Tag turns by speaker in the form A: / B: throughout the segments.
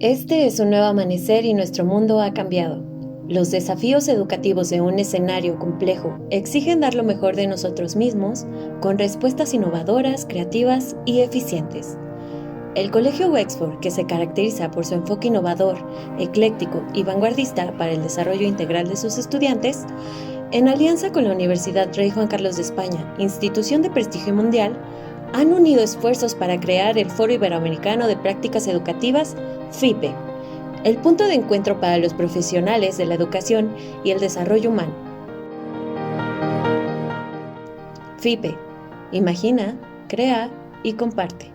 A: Este es un nuevo amanecer y nuestro mundo ha cambiado. Los desafíos educativos de un escenario complejo exigen dar lo mejor de nosotros mismos con respuestas innovadoras, creativas y eficientes. El Colegio Wexford, que se caracteriza por su enfoque innovador, ecléctico y vanguardista para el desarrollo integral de sus estudiantes, en alianza con la Universidad Rey Juan Carlos de España, institución de prestigio mundial, han unido esfuerzos para crear el Foro Iberoamericano de Prácticas Educativas, FIPE, el punto de encuentro para los profesionales de la educación y el desarrollo humano. FIPE, imagina, crea y comparte.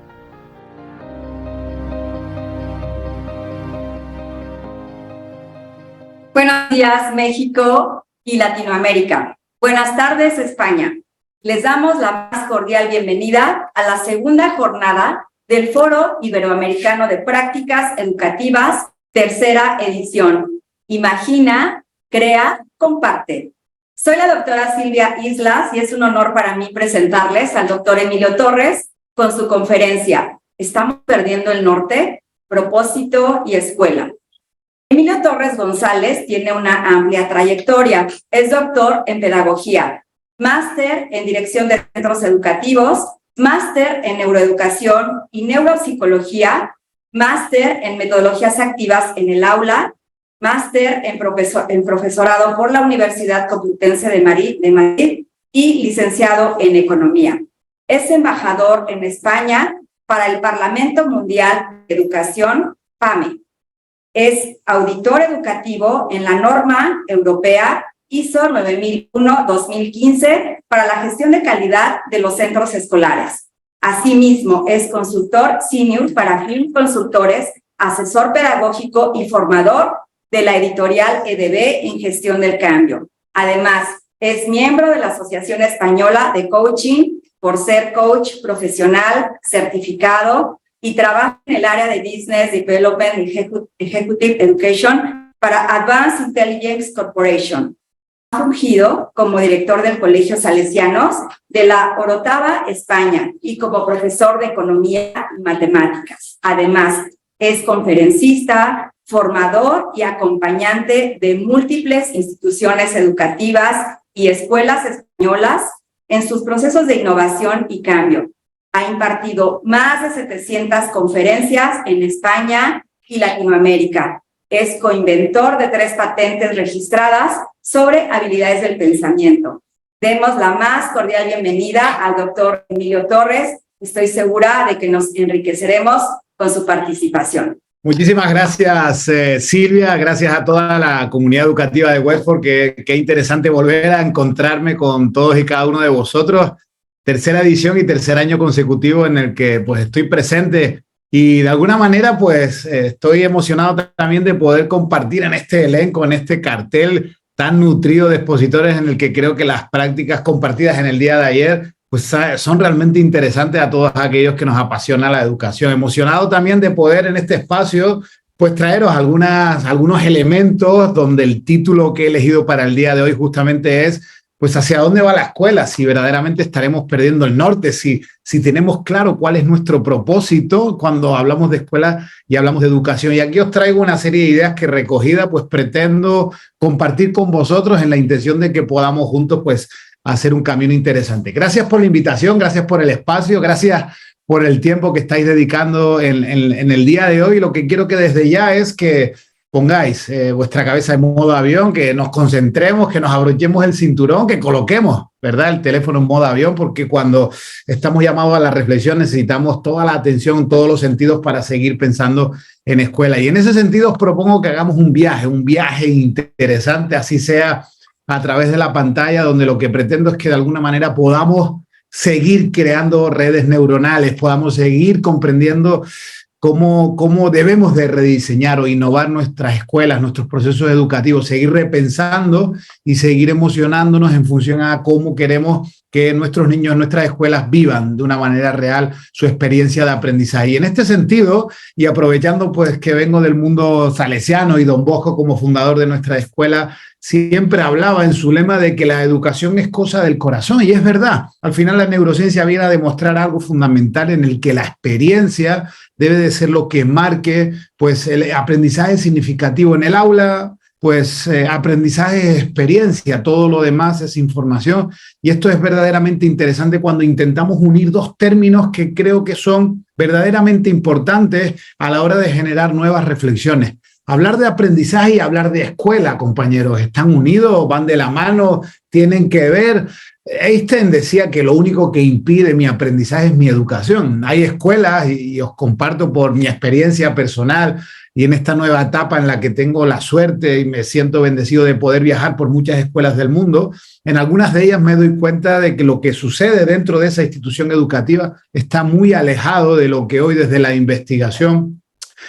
B: Buenos días, México y Latinoamérica. Buenas tardes, España. Les damos la más cordial bienvenida a la segunda jornada del Foro Iberoamericano de Prácticas Educativas, tercera edición. Imagina, crea, comparte. Soy la doctora Silvia Islas y es un honor para mí presentarles al doctor Emilio Torres con su conferencia ¿Estamos perdiendo el norte? Propósito y escuela. Emilio Torres González tiene una amplia trayectoria. Es doctor en pedagogía, máster en dirección de centros educativos, máster en neuroeducación y neuropsicología, máster en metodologías activas en el aula, máster en profesorado por la Universidad Complutense de Madrid y licenciado en economía. Es embajador en España para el Parlamento Mundial de Educación, PAME. Es auditor educativo en la norma europea ISO 9001-2015 para la gestión de calidad de los centros escolares. Asimismo, es consultor senior para Film Consultores, asesor pedagógico y formador de la editorial EDB en gestión del cambio. Además, es miembro de la Asociación Española de Coaching por ser coach profesional certificado y trabaja en el área de Business Development Executive Education para Advanced Intelligence Corporation. Ha fungido como director del Colegio Salesianos de la Orotava, España, y como profesor de Economía y Matemáticas. Además, es conferencista, formador y acompañante de múltiples instituciones educativas y escuelas españolas en sus procesos de innovación y cambio. Ha impartido más de 700 conferencias en España y Latinoamérica. Es coinventor de 3 patentes registradas sobre habilidades del pensamiento. Demos la más cordial bienvenida al doctor Emilio Torres. Estoy segura de que nos enriqueceremos con su participación.
C: Muchísimas gracias, Silvia. Gracias a toda la comunidad educativa de Wexford. Qué interesante volver a encontrarme con todos y cada uno de vosotros. Tercera edición y tercer año consecutivo en el que pues estoy presente y de alguna manera pues estoy emocionado también de poder compartir en este elenco, en este cartel tan nutrido de expositores en el que creo que las prácticas compartidas en el día de ayer pues son realmente interesantes a todos aquellos que nos apasiona la educación. Emocionado también de poder en este espacio pues traeros algunos elementos donde el título que he elegido para el día de hoy justamente es pues hacia dónde va la escuela, si verdaderamente estaremos perdiendo el norte, si tenemos claro cuál es nuestro propósito cuando hablamos de escuela y hablamos de educación. Y aquí os traigo una serie de ideas que recogida pues pretendo compartir con vosotros en la intención de que podamos juntos pues hacer un camino interesante. Gracias por la invitación, gracias por el espacio, gracias por el tiempo que estáis dedicando en el día de hoy. Lo que quiero que desde ya es que pongáis vuestra cabeza en modo avión, que nos concentremos, que nos abrochemos el cinturón, que coloquemos, ¿verdad?, el teléfono en modo avión, porque cuando estamos llamados a la reflexión necesitamos toda la atención, todos los sentidos para seguir pensando en escuela. Y en ese sentido os propongo que hagamos un viaje interesante, así sea a través de la pantalla, donde lo que pretendo es que de alguna manera podamos seguir creando redes neuronales, podamos seguir comprendiendo cómo debemos de rediseñar o innovar nuestras escuelas, nuestros procesos educativos, seguir repensando y seguir emocionándonos en función a cómo queremos que nuestros niños en nuestras escuelas vivan de una manera real su experiencia de aprendizaje. Y en este sentido, y aprovechando pues que vengo del mundo salesiano y Don Bosco como fundador de nuestra escuela, siempre hablaba en su lema de que la educación es cosa del corazón, y es verdad. Al final la neurociencia viene a demostrar algo fundamental en el que la experiencia debe de ser lo que marque pues, el aprendizaje significativo en el aula. Pues aprendizaje es experiencia, todo lo demás es información, y esto es verdaderamente interesante cuando intentamos unir dos términos que creo que son verdaderamente importantes a la hora de generar nuevas reflexiones. Hablar de aprendizaje y hablar de escuela, compañeros, ¿están unidos? ¿Van de la mano? ¿Tienen que ver? Einstein decía que lo único que impide mi aprendizaje es mi educación. Hay escuelas, y os comparto por mi experiencia personal y en esta nueva etapa en la que tengo la suerte y me siento bendecido de poder viajar por muchas escuelas del mundo, en algunas de ellas me doy cuenta de que lo que sucede dentro de esa institución educativa está muy alejado de lo que hoy desde la investigación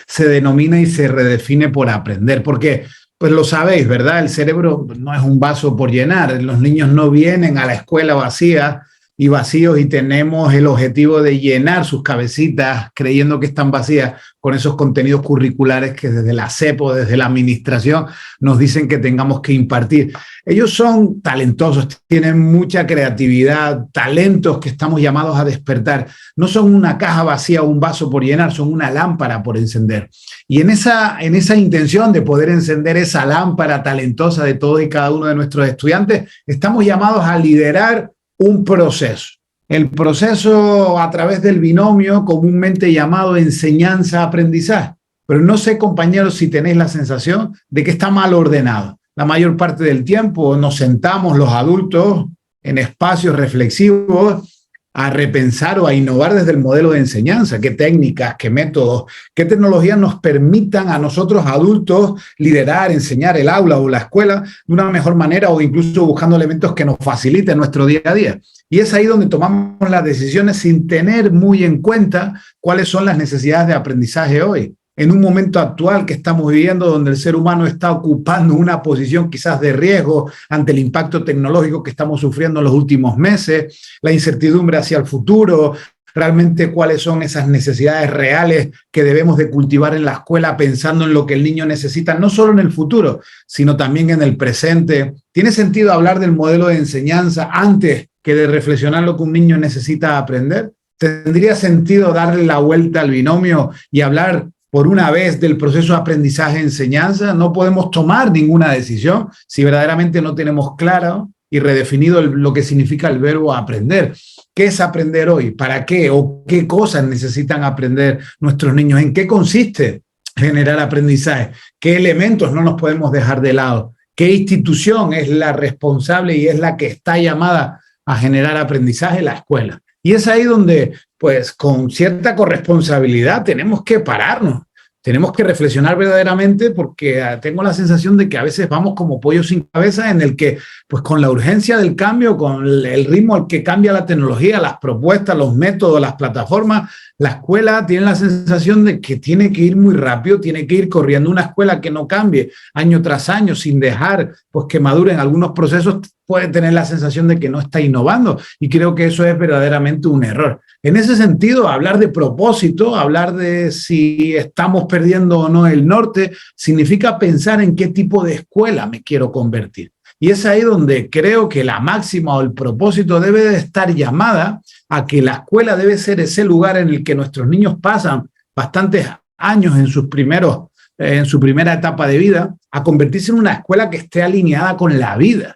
C: se denomina y se redefine por aprender. Porque pues lo sabéis, ¿verdad? El cerebro no es un vaso por llenar. Los niños no vienen a la escuela vacía y vacíos y tenemos el objetivo de llenar sus cabecitas creyendo que están vacías con esos contenidos curriculares que desde la SEP o desde la administración nos dicen que tengamos que impartir. Ellos son talentosos, tienen mucha creatividad, talentos que estamos llamados a despertar. No son una caja vacía o un vaso por llenar, son una lámpara por encender. Y en esa intención de poder encender esa lámpara talentosa de todos y cada uno de nuestros estudiantes, estamos llamados a liderar un proceso. El proceso a través del binomio comúnmente llamado enseñanza-aprendizaje. Pero no sé, compañeros, si tenéis la sensación de que está mal ordenado. La mayor parte del tiempo nos sentamos los adultos en espacios reflexivos a repensar o a innovar desde el modelo de enseñanza, qué técnicas, qué métodos, qué tecnologías nos permitan a nosotros adultos liderar, enseñar el aula o la escuela de una mejor manera o incluso buscando elementos que nos faciliten nuestro día a día. Y es ahí donde tomamos las decisiones sin tener muy en cuenta cuáles son las necesidades de aprendizaje hoy. En un momento actual que estamos viviendo donde el ser humano está ocupando una posición quizás de riesgo ante el impacto tecnológico que estamos sufriendo en los últimos meses, la incertidumbre hacia el futuro, realmente cuáles son esas necesidades reales que debemos de cultivar en la escuela pensando en lo que el niño necesita, no solo en el futuro, sino también en el presente. ¿Tiene sentido hablar del modelo de enseñanza antes que de reflexionar lo que un niño necesita aprender? ¿Tendría sentido darle la vuelta al binomio y hablar por una vez del proceso de aprendizaje-enseñanza? No podemos tomar ninguna decisión si verdaderamente no tenemos claro y redefinido lo que significa el verbo aprender. ¿Qué es aprender hoy? ¿Para qué? ¿O qué cosas necesitan aprender nuestros niños? ¿En qué consiste generar aprendizaje? ¿Qué elementos no nos podemos dejar de lado? ¿Qué institución es la responsable y es la que está llamada a generar aprendizaje? La escuela. Y es ahí donde, pues, con cierta corresponsabilidad tenemos que pararnos, tenemos que reflexionar verdaderamente porque tengo la sensación de que a veces vamos como pollos sin cabeza en el que, pues, con la urgencia del cambio, con el ritmo al que cambia la tecnología, las propuestas, los métodos, las plataformas, la escuela tiene la sensación de que tiene que ir muy rápido, tiene que ir corriendo. Una escuela que no cambie año tras año sin dejar pues, que maduren algunos procesos puede tener la sensación de que no está innovando, y creo que eso es verdaderamente un error. En ese sentido, hablar de propósito, hablar de si estamos perdiendo o no el norte, significa pensar en qué tipo de escuela me quiero convertir. Y es ahí donde creo que la máxima o el propósito debe de estar llamada a que la escuela debe ser ese lugar en el que nuestros niños pasan bastantes años en su primera etapa de vida, a convertirse en una escuela que esté alineada con la vida.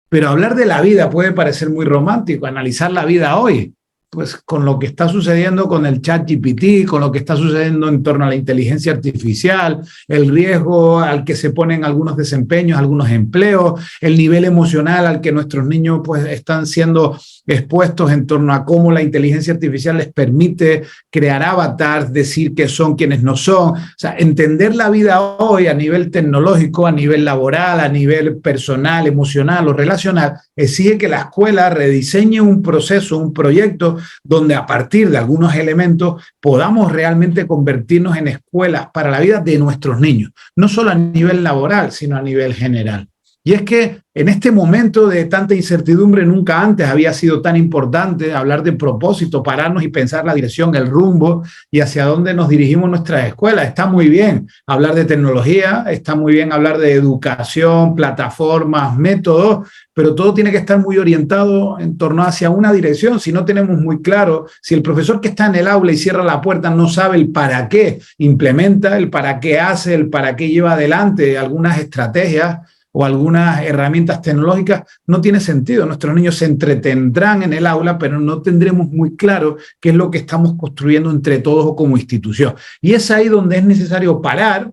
C: Pero hablar de la vida puede parecer muy romántico, analizar la vida hoy, pues con lo que está sucediendo con el ChatGPT, con lo que está sucediendo en torno a la inteligencia artificial, el riesgo al que se ponen algunos desempeños, algunos empleos, el nivel emocional al que nuestros niños pues están siendo expuestos en torno a cómo la inteligencia artificial les permite crear avatars, decir que son quienes no son. O sea, entender la vida hoy a nivel tecnológico, a nivel laboral, a nivel personal, emocional o relacional, exige que la escuela rediseñe un proceso, un proyecto donde a partir de algunos elementos podamos realmente convertirnos en escuelas para la vida de nuestros niños, no solo a nivel laboral, sino a nivel general. Y es que en este momento de tanta incertidumbre, nunca antes había sido tan importante hablar de propósito, pararnos y pensar la dirección, el rumbo y hacia dónde nos dirigimos nuestras escuelas. Está muy bien hablar de tecnología, está muy bien hablar de educación, plataformas, métodos, pero todo tiene que estar muy orientado en torno hacia una dirección. Si no tenemos muy claro, si el profesor que está en el aula y cierra la puerta no sabe el para qué implementa, el para qué hace, el para qué lleva adelante algunas estrategias o algunas herramientas tecnológicas, no tiene sentido. Nuestros niños se entretendrán en el aula, pero no tendremos muy claro qué es lo que estamos construyendo entre todos o como institución. Y es ahí donde es necesario parar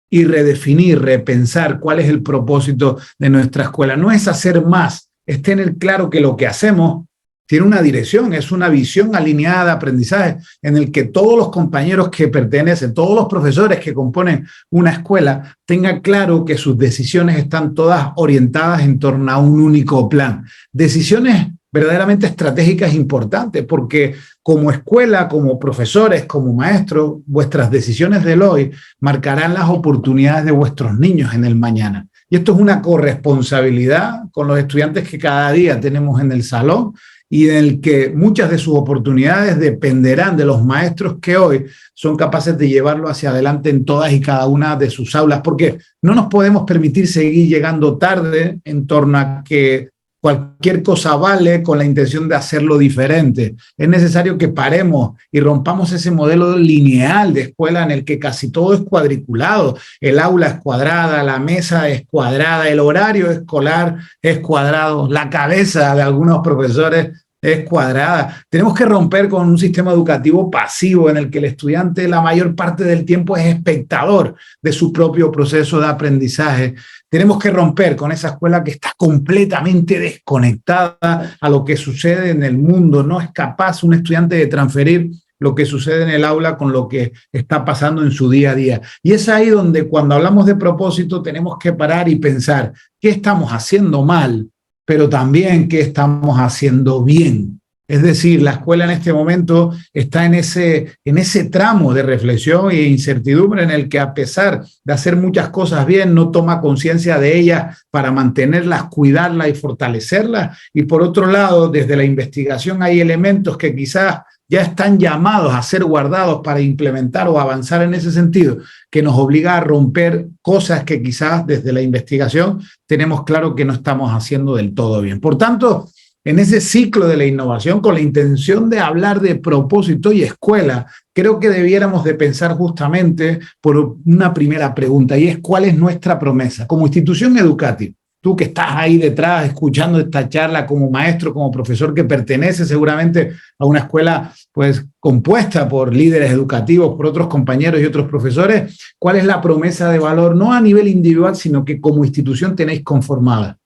C: y redefinir, repensar cuál es el propósito de nuestra escuela. No es hacer más, es tener claro que lo que hacemos tiene una dirección, es una visión alineada de aprendizaje en el que todos los compañeros que pertenecen, todos los profesores que componen una escuela, tengan claro que sus decisiones están todas orientadas en torno a un único plan. Decisiones verdaderamente estratégicas importantes, porque como escuela, como profesores, como maestros, vuestras decisiones del hoy marcarán las oportunidades de vuestros niños en el mañana. Y esto es una corresponsabilidad con los estudiantes que cada día tenemos en el salón, y en el que muchas de sus oportunidades dependerán de los maestros que hoy son capaces de llevarlo hacia adelante en todas y cada una de sus aulas, porque no nos podemos permitir seguir llegando tarde en torno a que cualquier cosa vale con la intención de hacerlo diferente. Es necesario que paremos y rompamos ese modelo lineal de escuela en el que casi todo es cuadriculado. El aula es cuadrada, la mesa es cuadrada, el horario escolar es cuadrado, la cabeza de algunos profesores es cuadrada. Tenemos que romper con un sistema educativo pasivo en el que el estudiante la mayor parte del tiempo es espectador de su propio proceso de aprendizaje. Tenemos que romper con esa escuela que está completamente desconectada a lo que sucede en el mundo. No es capaz un estudiante de transferir lo que sucede en el aula con lo que está pasando en su día a día. Y es ahí donde cuando hablamos de propósito tenemos que parar y pensar qué estamos haciendo mal, pero también qué estamos haciendo bien. Es decir, la escuela en este momento está en ese tramo de reflexión e incertidumbre en el que, a pesar de hacer muchas cosas bien, no toma conciencia de ellas para mantenerlas, cuidarlas y fortalecerlas. Y por otro lado, desde la investigación hay elementos que quizás ya están llamados a ser guardados para implementar o avanzar en ese sentido, que nos obliga a romper cosas que quizás desde la investigación tenemos claro que no estamos haciendo del todo bien. Por tanto, en ese ciclo de la innovación, con la intención de hablar de propósito y escuela, creo que debiéramos de pensar justamente por una primera pregunta, y es: ¿cuál es nuestra promesa como institución educativa? Tú que estás ahí detrás escuchando esta charla como maestro, como profesor que pertenece seguramente a una escuela pues compuesta por líderes educativos, por otros compañeros y otros profesores, ¿cuál es la promesa de valor, no a nivel individual, sino que como institución tenéis conformada?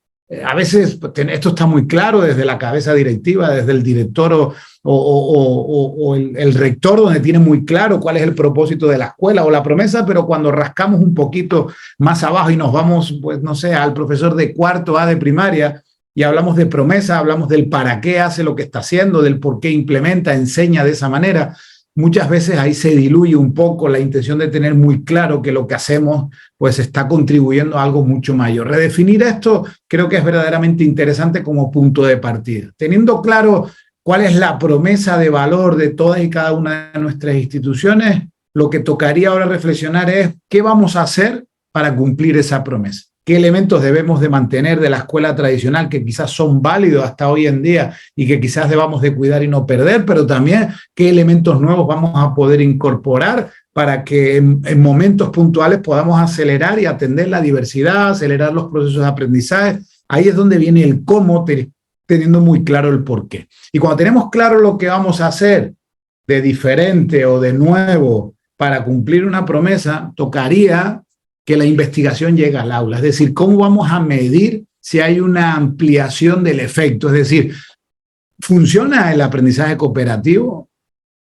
C: A veces esto está muy claro desde la cabeza directiva, desde el director o el rector, donde tiene muy claro cuál es el propósito de la escuela o la promesa, pero cuando rascamos un poquito más abajo y nos vamos, pues no sé, al profesor de cuarto A de primaria y hablamos de promesa, hablamos del para qué hace lo que está haciendo, del por qué implementa, enseña de esa manera. Muchas veces ahí se diluye un poco la intención de tener muy claro que lo que hacemos pues está contribuyendo a algo mucho mayor. Redefinir esto creo que es verdaderamente interesante como punto de partida. Teniendo claro cuál es la promesa de valor de todas y cada una de nuestras instituciones, lo que tocaría ahora reflexionar es qué vamos a hacer para cumplir esa promesa. ¿Qué elementos debemos de mantener de la escuela tradicional que quizás son válidos hasta hoy en día y que quizás debamos de cuidar y no perder? Pero también qué elementos nuevos vamos a poder incorporar para que en momentos puntuales podamos acelerar y atender la diversidad, acelerar los procesos de aprendizaje. Ahí es donde viene el cómo, teniendo muy claro el por qué. Y cuando tenemos claro lo que vamos a hacer de diferente o de nuevo para cumplir una promesa, tocaría que la investigación llegue al aula. Es decir, ¿cómo vamos a medir si hay una ampliación del efecto? Es decir, ¿funciona el aprendizaje cooperativo?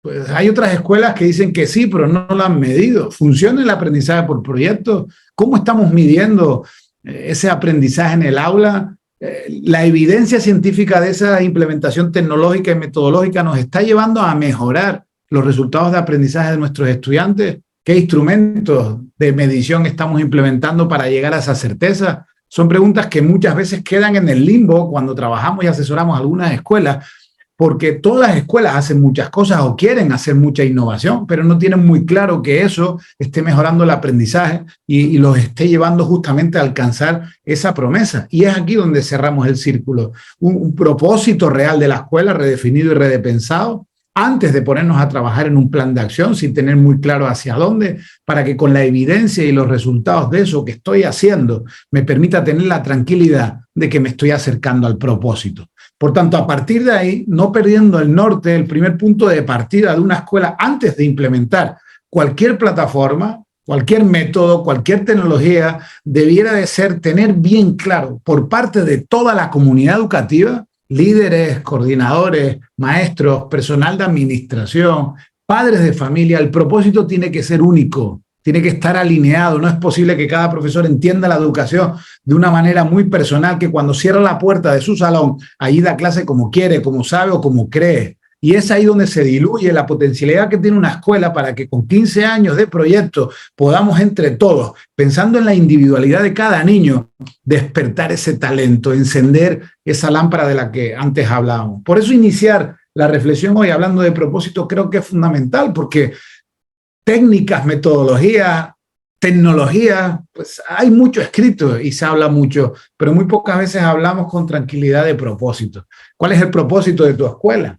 C: Pues hay otras escuelas que dicen que sí, pero no lo han medido. ¿Funciona el aprendizaje por proyectos? ¿Cómo estamos midiendo ese aprendizaje en el aula? La evidencia científica de esa implementación tecnológica y metodológica nos está llevando a mejorar los resultados de aprendizaje de nuestros estudiantes. ¿Qué instrumentos de medición estamos implementando para llegar a esa certeza? Son preguntas que muchas veces quedan en el limbo cuando trabajamos y asesoramos algunas escuelas, porque todas las escuelas hacen muchas cosas o quieren hacer mucha innovación, pero no tienen muy claro que eso esté mejorando el aprendizaje y los esté llevando justamente a alcanzar esa promesa. Y es aquí donde cerramos el círculo. Un propósito real de la escuela redefinido y redepensado antes de ponernos a trabajar en un plan de acción, sin tener muy claro hacia dónde, para que con la evidencia y los resultados de eso que estoy haciendo me permita tener la tranquilidad de que me estoy acercando al propósito. Por tanto, a partir de ahí, no perdiendo el norte, el primer punto de partida de una escuela antes de implementar cualquier plataforma, cualquier método, cualquier tecnología, debiera de ser tener bien claro por parte de toda la comunidad educativa, líderes, coordinadores, maestros, personal de administración, padres de familia, el propósito tiene que ser único. Tiene que estar alineado. No es posible que cada profesor entienda la educación de una manera muy personal, que cuando cierra la puerta de su salón, allí da clase como quiere, como sabe o como cree. Y es ahí donde se diluye la potencialidad que tiene una escuela para que con 15 años de proyecto podamos entre todos, pensando en la individualidad de cada niño, despertar ese talento, encender esa lámpara de la que antes hablábamos. Por eso iniciar la reflexión hoy hablando de propósito creo que es fundamental, porque técnicas, metodologías, tecnología, pues hay mucho escrito y se habla mucho, pero muy pocas veces hablamos con tranquilidad de propósito. ¿Cuál es el propósito de tu escuela?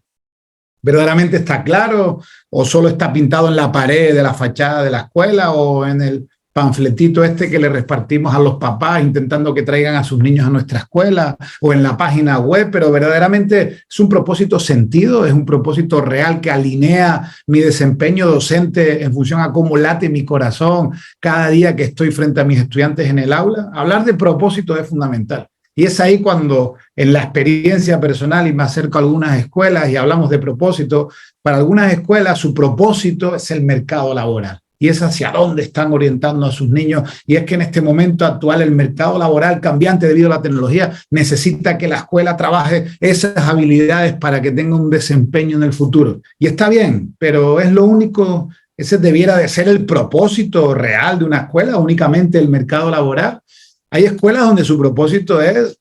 C: ¿Verdaderamente está claro o solo está pintado en la pared de la fachada de la escuela o en el panfletito este que le repartimos a los papás intentando que traigan a sus niños a nuestra escuela o en la página web? Pero verdaderamente es un propósito sentido, es un propósito real que alinea mi desempeño docente en función a cómo late mi corazón cada día que estoy frente a mis estudiantes en el aula. Hablar de propósito es fundamental. Y es ahí cuando en la experiencia personal, y me acerco a algunas escuelas y hablamos de propósito, para algunas escuelas su propósito es el mercado laboral. Y es hacia dónde están orientando a sus niños. Y es que en este momento actual el mercado laboral cambiante debido a la tecnología necesita que la escuela trabaje esas habilidades para que tenga un desempeño en el futuro. Y está bien, pero es lo único, ese debiera de ser el propósito real de una escuela, únicamente el mercado laboral. Hay escuelas donde su propósito es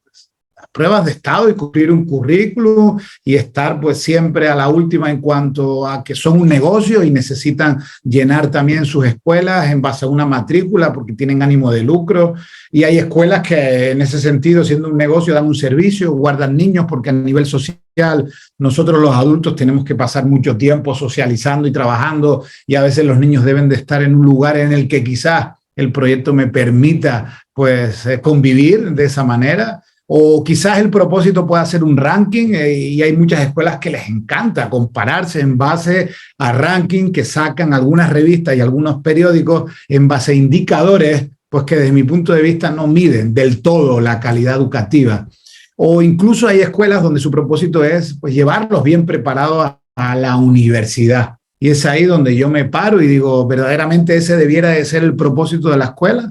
C: pruebas de estado y cumplir un currículum y estar pues siempre a la última en cuanto a que son un negocio y necesitan llenar también sus escuelas en base a una matrícula porque tienen ánimo de lucro. Y hay escuelas que en ese sentido, siendo un negocio, dan un servicio, guardan niños porque a nivel social nosotros los adultos tenemos que pasar mucho tiempo socializando y trabajando y a veces los niños deben de estar en un lugar en el que quizás el proyecto me permita pues convivir de esa manera. O quizás el propósito pueda ser un ranking y hay muchas escuelas que les encanta compararse en base a ranking que sacan algunas revistas y algunos periódicos en base a indicadores pues que desde mi punto de vista no miden del todo la calidad educativa. O incluso hay escuelas donde su propósito es pues llevarlos bien preparados a la universidad. Y es ahí donde yo me paro y digo, ¿verdaderamente ese debiera de ser el propósito de la escuela?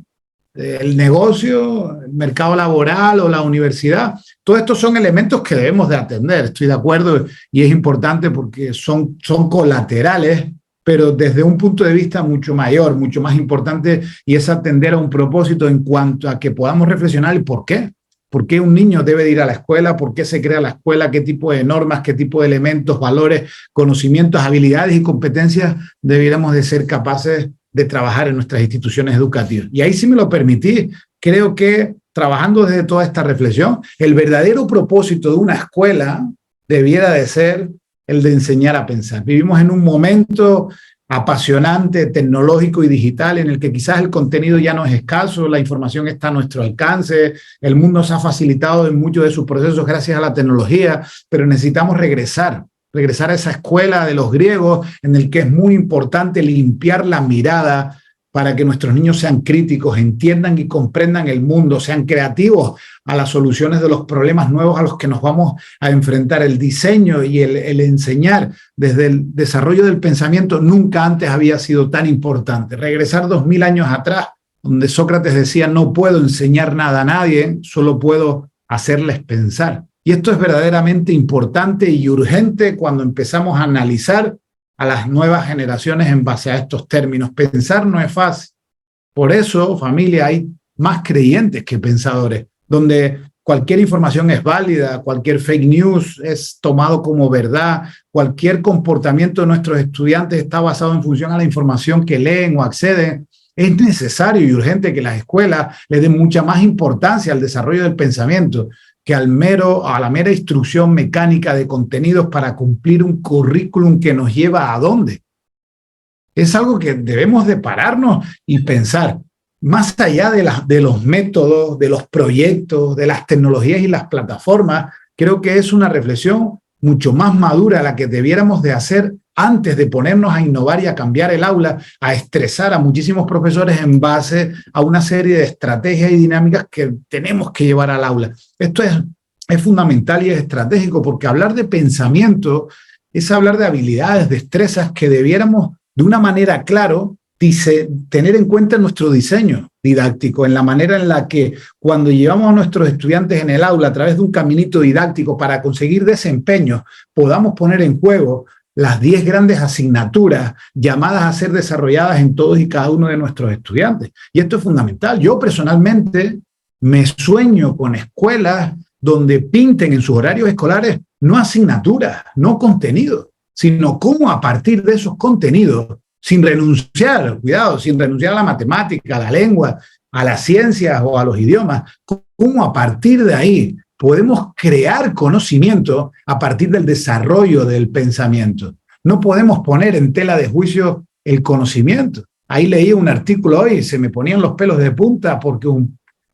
C: El negocio, el mercado laboral o la universidad. Todos estos son elementos que debemos de atender, estoy de acuerdo, y es importante porque son colaterales, pero desde un punto de vista mucho mayor, mucho más importante, y es atender a un propósito en cuanto a que podamos reflexionar el por qué. ¿Por qué un niño debe de ir a la escuela? ¿Por qué se crea la escuela? ¿Qué tipo de normas, qué tipo de elementos, valores, conocimientos, habilidades y competencias debiéramos de ser capaces de trabajar en nuestras instituciones educativas? Y ahí, si me lo permitís, creo que trabajando desde toda esta reflexión, el verdadero propósito de una escuela debiera de ser el de enseñar a pensar. Vivimos en un momento apasionante, tecnológico y digital, en el que quizás el contenido ya no es escaso, la información está a nuestro alcance, el mundo se ha facilitado en muchos de sus procesos gracias a la tecnología, pero necesitamos regresar a esa escuela de los griegos en el que es muy importante limpiar la mirada para que nuestros niños sean críticos, entiendan y comprendan el mundo, sean creativos a las soluciones de los problemas nuevos a los que nos vamos a enfrentar. El diseño y el enseñar desde el desarrollo del pensamiento nunca antes había sido tan importante. Regresar 2000 años atrás, donde Sócrates decía, no puedo enseñar nada a nadie, solo puedo hacerles pensar. Y esto es verdaderamente importante y urgente cuando empezamos a analizar a las nuevas generaciones en base a estos términos. Pensar no es fácil. Por eso, familia, hay más creyentes que pensadores. donde cualquier información es válida, cualquier fake news es tomado como verdad, cualquier comportamiento de nuestros estudiantes está basado en función a la información que leen o acceden. Es necesario y urgente que las escuelas le den mucha más importancia al desarrollo del pensamiento que a la mera instrucción mecánica de contenidos para cumplir un currículum que nos lleva a dónde. Es algo que debemos de pararnos y pensar. Más allá de los métodos, de los proyectos, de las tecnologías y las plataformas, creo que es una reflexión mucho más madura la que debiéramos de hacer antes de ponernos a innovar y a cambiar el aula, a estresar a muchísimos profesores en base a una serie de estrategias y dinámicas que tenemos que llevar al aula. Esto es fundamental y es estratégico porque hablar de pensamiento es hablar de habilidades, destrezas que debiéramos de una manera clara tener en cuenta nuestro diseño didáctico, en la manera en la que cuando llevamos a nuestros estudiantes en el aula a través de un caminito didáctico para conseguir desempeños, podamos poner en juego las 10 grandes asignaturas llamadas a ser desarrolladas en todos y cada uno de nuestros estudiantes. Y esto es fundamental. Yo personalmente me sueño con escuelas donde pinten en sus horarios escolares no asignaturas, no contenidos, sino cómo a partir de esos contenidos, sin renunciar, cuidado, sin renunciar a la matemática, a la lengua, a las ciencias o a los idiomas, cómo a partir de ahí podemos crear conocimiento a partir del desarrollo del pensamiento. No podemos poner en tela de juicio el conocimiento. Ahí leí un artículo hoy y se me ponían los pelos de punta porque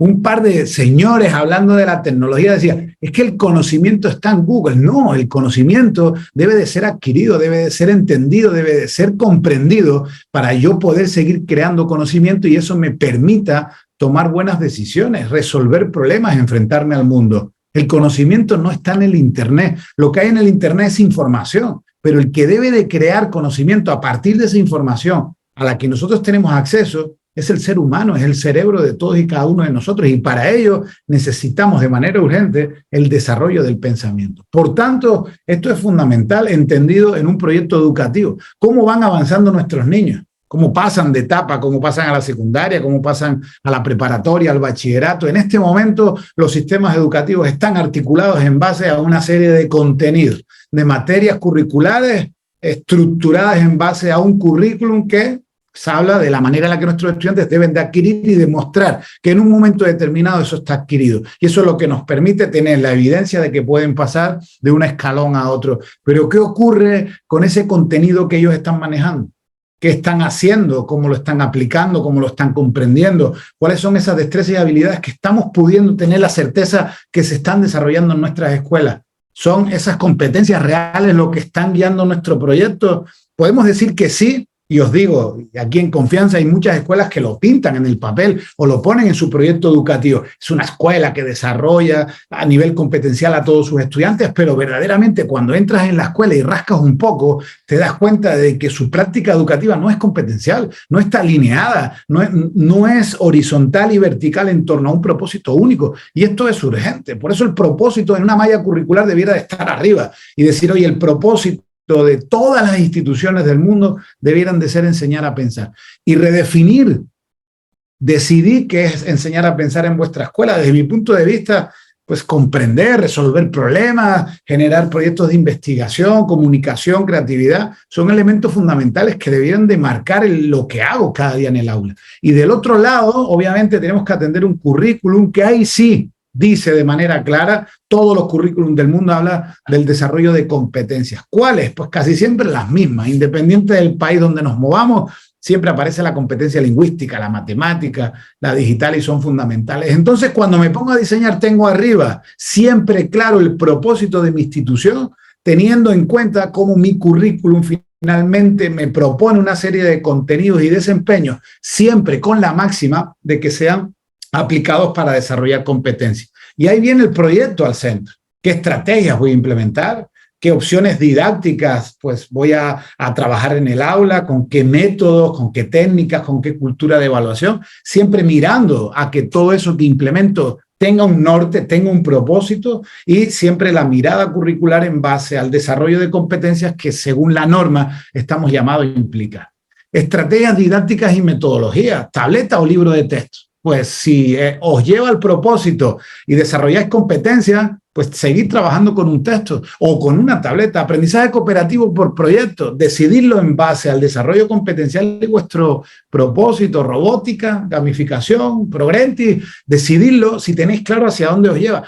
C: un par de señores hablando de la tecnología decían, es que el conocimiento está en Google. No, el conocimiento debe de ser adquirido, debe de ser entendido, debe de ser comprendido para yo poder seguir creando conocimiento y eso me permita tomar buenas decisiones, resolver problemas, enfrentarme al mundo. El conocimiento no está en el Internet. Lo que hay en el Internet es información, pero el que debe de crear conocimiento a partir de esa información a la que nosotros tenemos acceso es el ser humano, es el cerebro de todos y cada uno de nosotros y para ello necesitamos de manera urgente el desarrollo del pensamiento. Por tanto, esto es fundamental entendido en un proyecto educativo. ¿Cómo van avanzando nuestros niños? ¿Cómo pasan de etapa? ¿Cómo pasan a la secundaria? ¿Cómo pasan a la preparatoria, al bachillerato? En este momento los sistemas educativos están articulados en base a una serie de contenidos, de materias curriculares estructuradas en base a un currículum que se habla de la manera en la que nuestros estudiantes deben de adquirir y demostrar que en un momento determinado eso está adquirido. Y eso es lo que nos permite tener la evidencia de que pueden pasar de un escalón a otro. Pero ¿qué ocurre con ese contenido que ellos están manejando? ¿Qué están haciendo? ¿Cómo lo están aplicando? ¿Cómo lo están comprendiendo? ¿Cuáles son esas destrezas y habilidades que estamos pudiendo tener la certeza que se están desarrollando en nuestras escuelas? ¿Son esas competencias reales lo que están guiando nuestro proyecto? Podemos decir que sí. Y os digo, aquí en confianza hay muchas escuelas que lo pintan en el papel o lo ponen en su proyecto educativo. Es una escuela que desarrolla a nivel competencial a todos sus estudiantes, pero verdaderamente cuando entras en la escuela y rascas un poco, te das cuenta de que su práctica educativa no es competencial, no está alineada, no es horizontal y vertical en torno a un propósito único. Y esto es urgente. Por eso el propósito en una malla curricular debiera de estar arriba y decir, oye, el propósito de todas las instituciones del mundo debieran de ser enseñar a pensar y redefinir, decidir qué es enseñar a pensar en vuestra escuela. Desde mi punto de vista, pues comprender, resolver problemas, generar proyectos de investigación, comunicación, creatividad, son elementos fundamentales que debieran de marcar lo que hago cada día en el aula. Y del otro lado, obviamente, tenemos que atender un currículum que ahí sí dice de manera clara, todos los currículums del mundo hablan del desarrollo de competencias. ¿Cuáles? Pues casi siempre las mismas, independiente del país donde nos movamos, siempre aparece la competencia lingüística, la matemática, la digital y son fundamentales. Entonces, cuando me pongo a diseñar, tengo arriba siempre claro el propósito de mi institución, teniendo en cuenta cómo mi currículum finalmente me propone una serie de contenidos y desempeños, siempre con la máxima de que sean aplicados para desarrollar competencias. Y ahí viene el proyecto al centro. ¿Qué estrategias voy a implementar? ¿Qué opciones didácticas pues voy a trabajar en el aula? ¿Con qué métodos? ¿Con qué técnicas? ¿Con qué cultura de evaluación? Siempre mirando a que todo eso que implemento tenga un norte, tenga un propósito y siempre la mirada curricular en base al desarrollo de competencias que según la norma estamos llamados a implicar. Estrategias didácticas y metodologías, tableta o libro de texto. pues si os lleva al propósito y desarrolláis competencias, pues seguid trabajando con un texto o con una tableta. Aprendizaje cooperativo por proyecto, decidirlo en base al desarrollo competencial de vuestro propósito, robótica, gamificación, progretti, decidirlo si tenéis claro hacia dónde os lleva.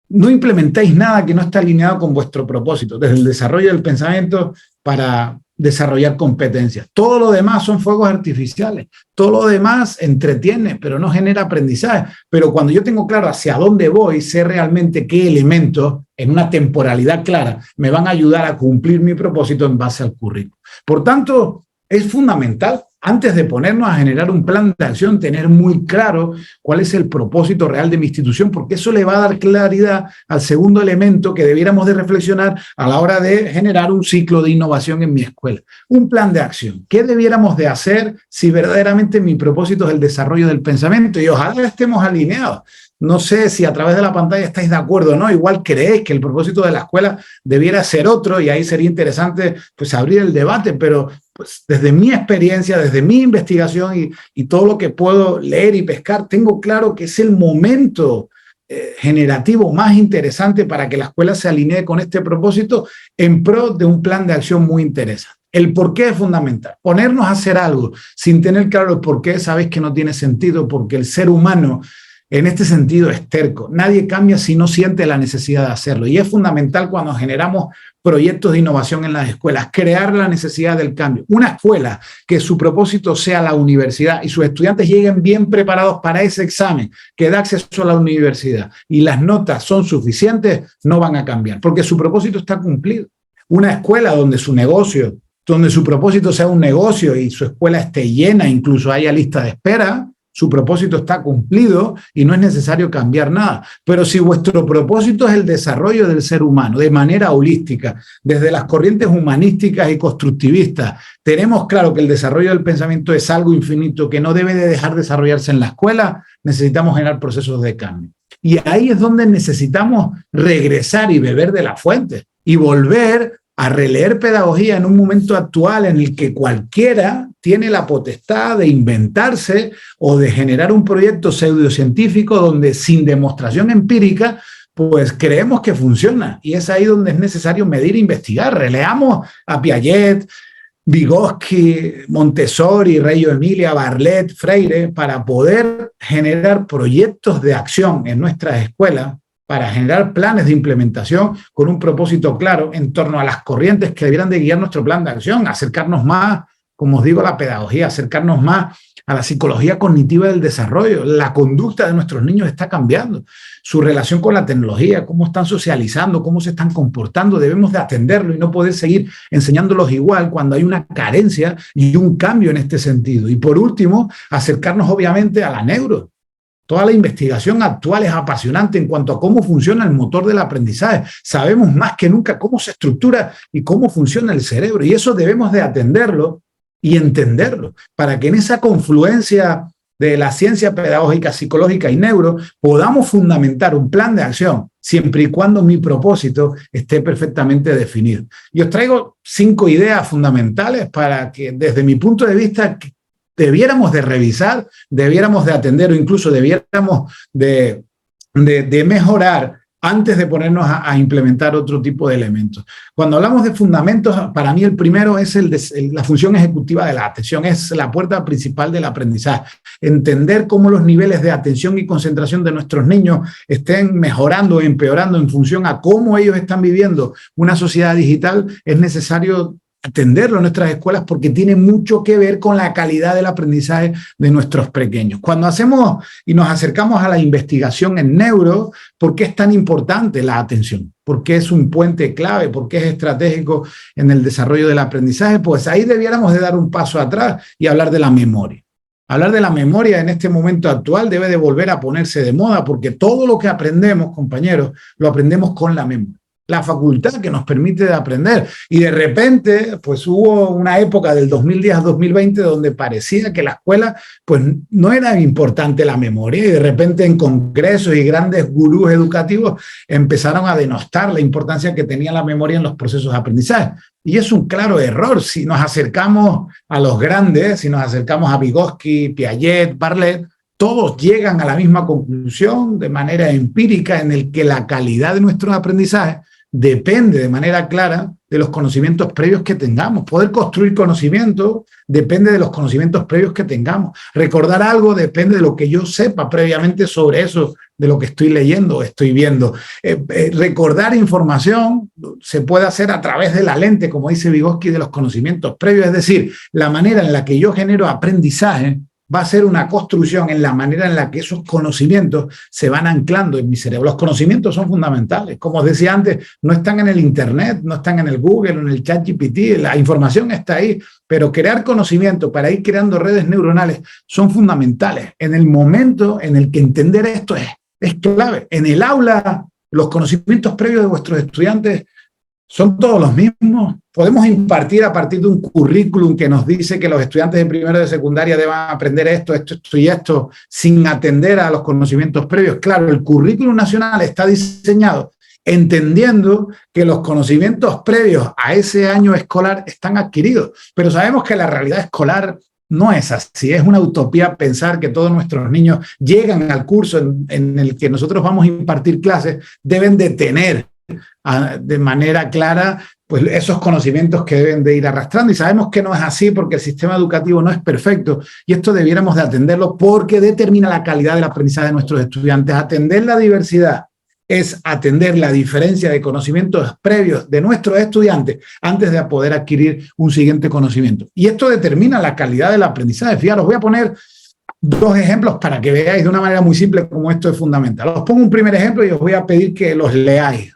C: No implementéis nada que no esté alineado con vuestro propósito, desde el desarrollo del pensamiento para desarrollar competencias. Todo lo demás son fuegos artificiales, todo lo demás entretiene, pero no genera aprendizaje. Pero cuando yo tengo claro hacia dónde voy, sé realmente qué elementos en una temporalidad clara me van a ayudar a cumplir mi propósito en base al currículo. Por tanto, es fundamental, antes de ponernos a generar un plan de acción, tener muy claro cuál es el propósito real de mi institución, porque eso le va a dar claridad al segundo elemento que debiéramos de reflexionar a la hora de generar un ciclo de innovación en mi escuela. Un plan de acción. ¿Qué debiéramos de hacer si verdaderamente mi propósito es el desarrollo del pensamiento? Y ojalá estemos alineados. No sé si a través de la pantalla estáis de acuerdo o no, igual creéis que el propósito de la escuela debiera ser otro y ahí sería interesante pues abrir el debate, pero pues desde mi experiencia, desde mi investigación y todo lo que puedo leer y pescar, tengo claro que es el momento generativo más interesante para que la escuela se alinee con este propósito en pro de un plan de acción muy interesante. El por qué es fundamental. Ponernos a hacer algo sin tener claro el por qué, sabéis que no tiene sentido, porque el ser humano en este sentido es terco. Nadie cambia si no siente la necesidad de hacerlo. Y es fundamental cuando generamos proyectos de innovación en las escuelas, crear la necesidad del cambio. Una escuela que su propósito sea la universidad y sus estudiantes lleguen bien preparados para ese examen que da acceso a la universidad y las notas son suficientes, no van a cambiar, porque su propósito está cumplido. Una escuela donde su negocio, donde su propósito sea un negocio y su escuela esté llena, incluso haya lista de espera, su propósito está cumplido y no es necesario cambiar nada. Pero si vuestro propósito es el desarrollo del ser humano de manera holística, desde las corrientes humanísticas y constructivistas, tenemos claro que el desarrollo del pensamiento es algo infinito que no debe de dejar de desarrollarse en la escuela, necesitamos generar procesos de cambio. Y ahí es donde necesitamos regresar y beber de la fuente y volver a releer pedagogía en un momento actual en el que cualquiera tiene la potestad de inventarse o de generar un proyecto pseudocientífico donde sin demostración empírica pues creemos que funciona. Y es ahí donde es necesario medir e investigar. Releamos a Piaget, Vygotsky, Montessori, Reggio Emilia, Bartlett, Freire, para poder generar proyectos de acción en nuestras escuelas, para generar planes de implementación con un propósito claro en torno a las corrientes que debieran de guiar nuestro plan de acción, acercarnos más, como os digo, a la pedagogía, acercarnos más a la psicología cognitiva del desarrollo. La conducta de nuestros niños está cambiando, su relación con la tecnología, cómo están socializando, cómo se están comportando, debemos de atenderlo y no poder seguir enseñándolos igual cuando hay una carencia y un cambio en este sentido. Y por último, acercarnos obviamente a la neuro. Toda la investigación actual es apasionante en cuanto a cómo funciona el motor del aprendizaje. Sabemos más que nunca cómo se estructura y cómo funciona el cerebro. Y eso debemos de atenderlo y entenderlo para que en esa confluencia de la ciencia pedagógica, psicológica y neuro podamos fundamentar un plan de acción siempre y cuando mi propósito esté perfectamente definido. Y os traigo 5 ideas fundamentales para que desde mi punto de vista debiéramos de revisar, debiéramos de atender o incluso debiéramos de mejorar antes de ponernos a implementar otro tipo de elementos. Cuando hablamos de fundamentos, para mí el primero es la función ejecutiva de la atención, es la puerta principal del aprendizaje. Entender cómo los niveles de atención y concentración de nuestros niños estén mejorando o empeorando en función a cómo ellos están viviendo una sociedad digital, es necesario atenderlo en nuestras escuelas porque tiene mucho que ver con la calidad del aprendizaje de nuestros pequeños. Cuando hacemos y nos acercamos a la investigación en neuro, ¿por qué es tan importante la atención? ¿Por qué es un puente clave? ¿Por qué es estratégico en el desarrollo del aprendizaje? Pues ahí debiéramos de dar un paso atrás y hablar de la memoria. Hablar de la memoria en este momento actual debe de volver a ponerse de moda porque todo lo que aprendemos, compañeros, lo aprendemos con la memoria. La facultad que nos permite aprender. Y de repente, pues hubo una época del 2010 a 2020 donde parecía que la escuela, pues no era importante la memoria y de repente en congresos y grandes gurús educativos empezaron a denostar la importancia que tenía la memoria en los procesos de aprendizaje. Y es un claro error. Si nos acercamos a los grandes, si nos acercamos a Vygotsky, Piaget, Bartlett, todos llegan a la misma conclusión de manera empírica en el que la calidad de nuestros aprendizajes depende de manera clara de los conocimientos previos que tengamos. Poder construir conocimiento depende de los conocimientos previos que tengamos. Recordar algo depende de lo que yo sepa previamente sobre eso, de lo que estoy leyendo o estoy viendo. Recordar información se puede hacer a través de la lente, como dice Vygotsky, de los conocimientos previos. Es decir, la manera en la que yo genero aprendizaje va a ser una construcción en la manera en la que esos conocimientos se van anclando en mi cerebro. Los conocimientos son fundamentales. Como os decía antes, no están en el Internet, no están en el Google, en el ChatGPT, la información está ahí, pero crear conocimiento para ir creando redes neuronales son fundamentales. En el momento en el que entender esto es clave. En el aula, los conocimientos previos de vuestros estudiantes son todos los mismos. Podemos impartir a partir de un currículum que nos dice que los estudiantes de primero de secundaria deban aprender esto y esto, sin atender a los conocimientos previos. Claro, el currículum nacional está diseñado entendiendo que los conocimientos previos a ese año escolar están adquiridos, pero sabemos que la realidad escolar no es así. Es una utopía pensar que todos nuestros niños llegan al curso en el que nosotros vamos a impartir clases, deben de tener de manera clara pues esos conocimientos que deben de ir arrastrando, y sabemos que no es así porque el sistema educativo no es perfecto, y esto debiéramos de atenderlo porque determina la calidad del aprendizaje de nuestros estudiantes. Atender la diversidad es atender la diferencia de conocimientos previos de nuestros estudiantes antes de poder adquirir un siguiente conocimiento, y esto determina la calidad del aprendizaje. Fijaros, voy a poner dos ejemplos para que veáis de una manera muy simple cómo esto es fundamental. Os pongo un primer ejemplo y os voy a pedir que los leáis.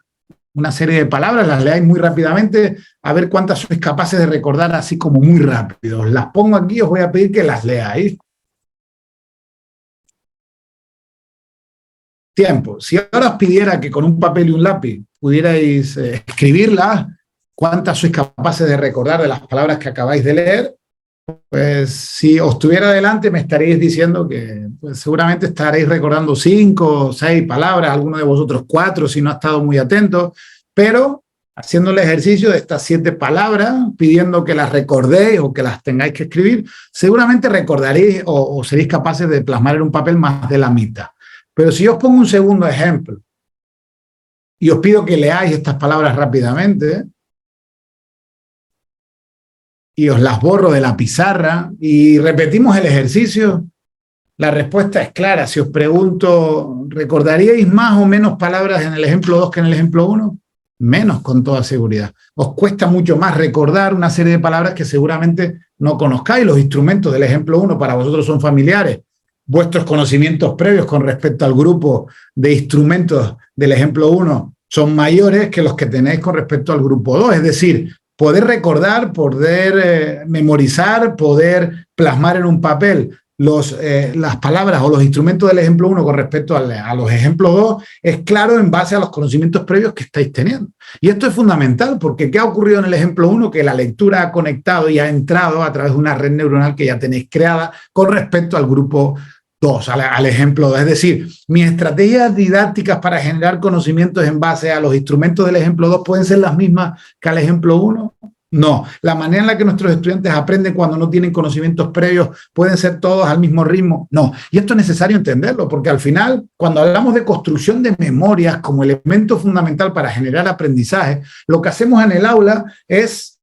C: Una serie de palabras, las leáis muy rápidamente, a ver cuántas sois capaces de recordar así como muy rápido. Os las pongo aquí y os voy a pedir que las leáis. Tiempo. Si ahora os pidiera que con un papel y un lápiz pudierais escribirlas, ¿cuántas sois capaces de recordar de las palabras que acabáis de leer? Pues si os tuviera delante me estaréis diciendo que pues, seguramente estaréis recordando 5 o 6 palabras, alguno de vosotros 4 si no ha estado muy atento, pero haciendo el ejercicio de estas 7 palabras, pidiendo que las recordéis o que las tengáis que escribir, seguramente recordaréis o seréis capaces de plasmar en un papel más de la mitad. Pero si os pongo un segundo ejemplo y os pido que leáis estas palabras rápidamente, y os las borro de la pizarra y repetimos el ejercicio, la respuesta es clara. Si os pregunto, ¿recordaríais más o menos palabras en el ejemplo 2 que en el ejemplo 1? Menos, con toda seguridad. Os cuesta mucho más recordar una serie de palabras que seguramente no conozcáis. Los instrumentos del ejemplo 1 para vosotros son familiares. Vuestros conocimientos previos con respecto al grupo de instrumentos del ejemplo 1 son mayores que los que tenéis con respecto al grupo 2. Es decir, poder recordar, poder memorizar, poder plasmar en un papel las palabras o los instrumentos del ejemplo 1 con respecto a los ejemplos 2 es claro en base a los conocimientos previos que estáis teniendo. Y esto es fundamental porque ¿qué ha ocurrido en el ejemplo 1? Que la lectura ha conectado y ha entrado a través de una red neuronal que ya tenéis creada con respecto al grupo 2, al ejemplo 2. Es decir, mis estrategias didácticas para generar conocimientos en base a los instrumentos del ejemplo 2 pueden ser las mismas que al ejemplo 1. No, la manera en la que nuestros estudiantes aprenden cuando no tienen conocimientos previos pueden ser todos al mismo ritmo. No, y esto es necesario entenderlo porque al final, cuando hablamos de construcción de memorias como elemento fundamental para generar aprendizaje, lo que hacemos en el aula es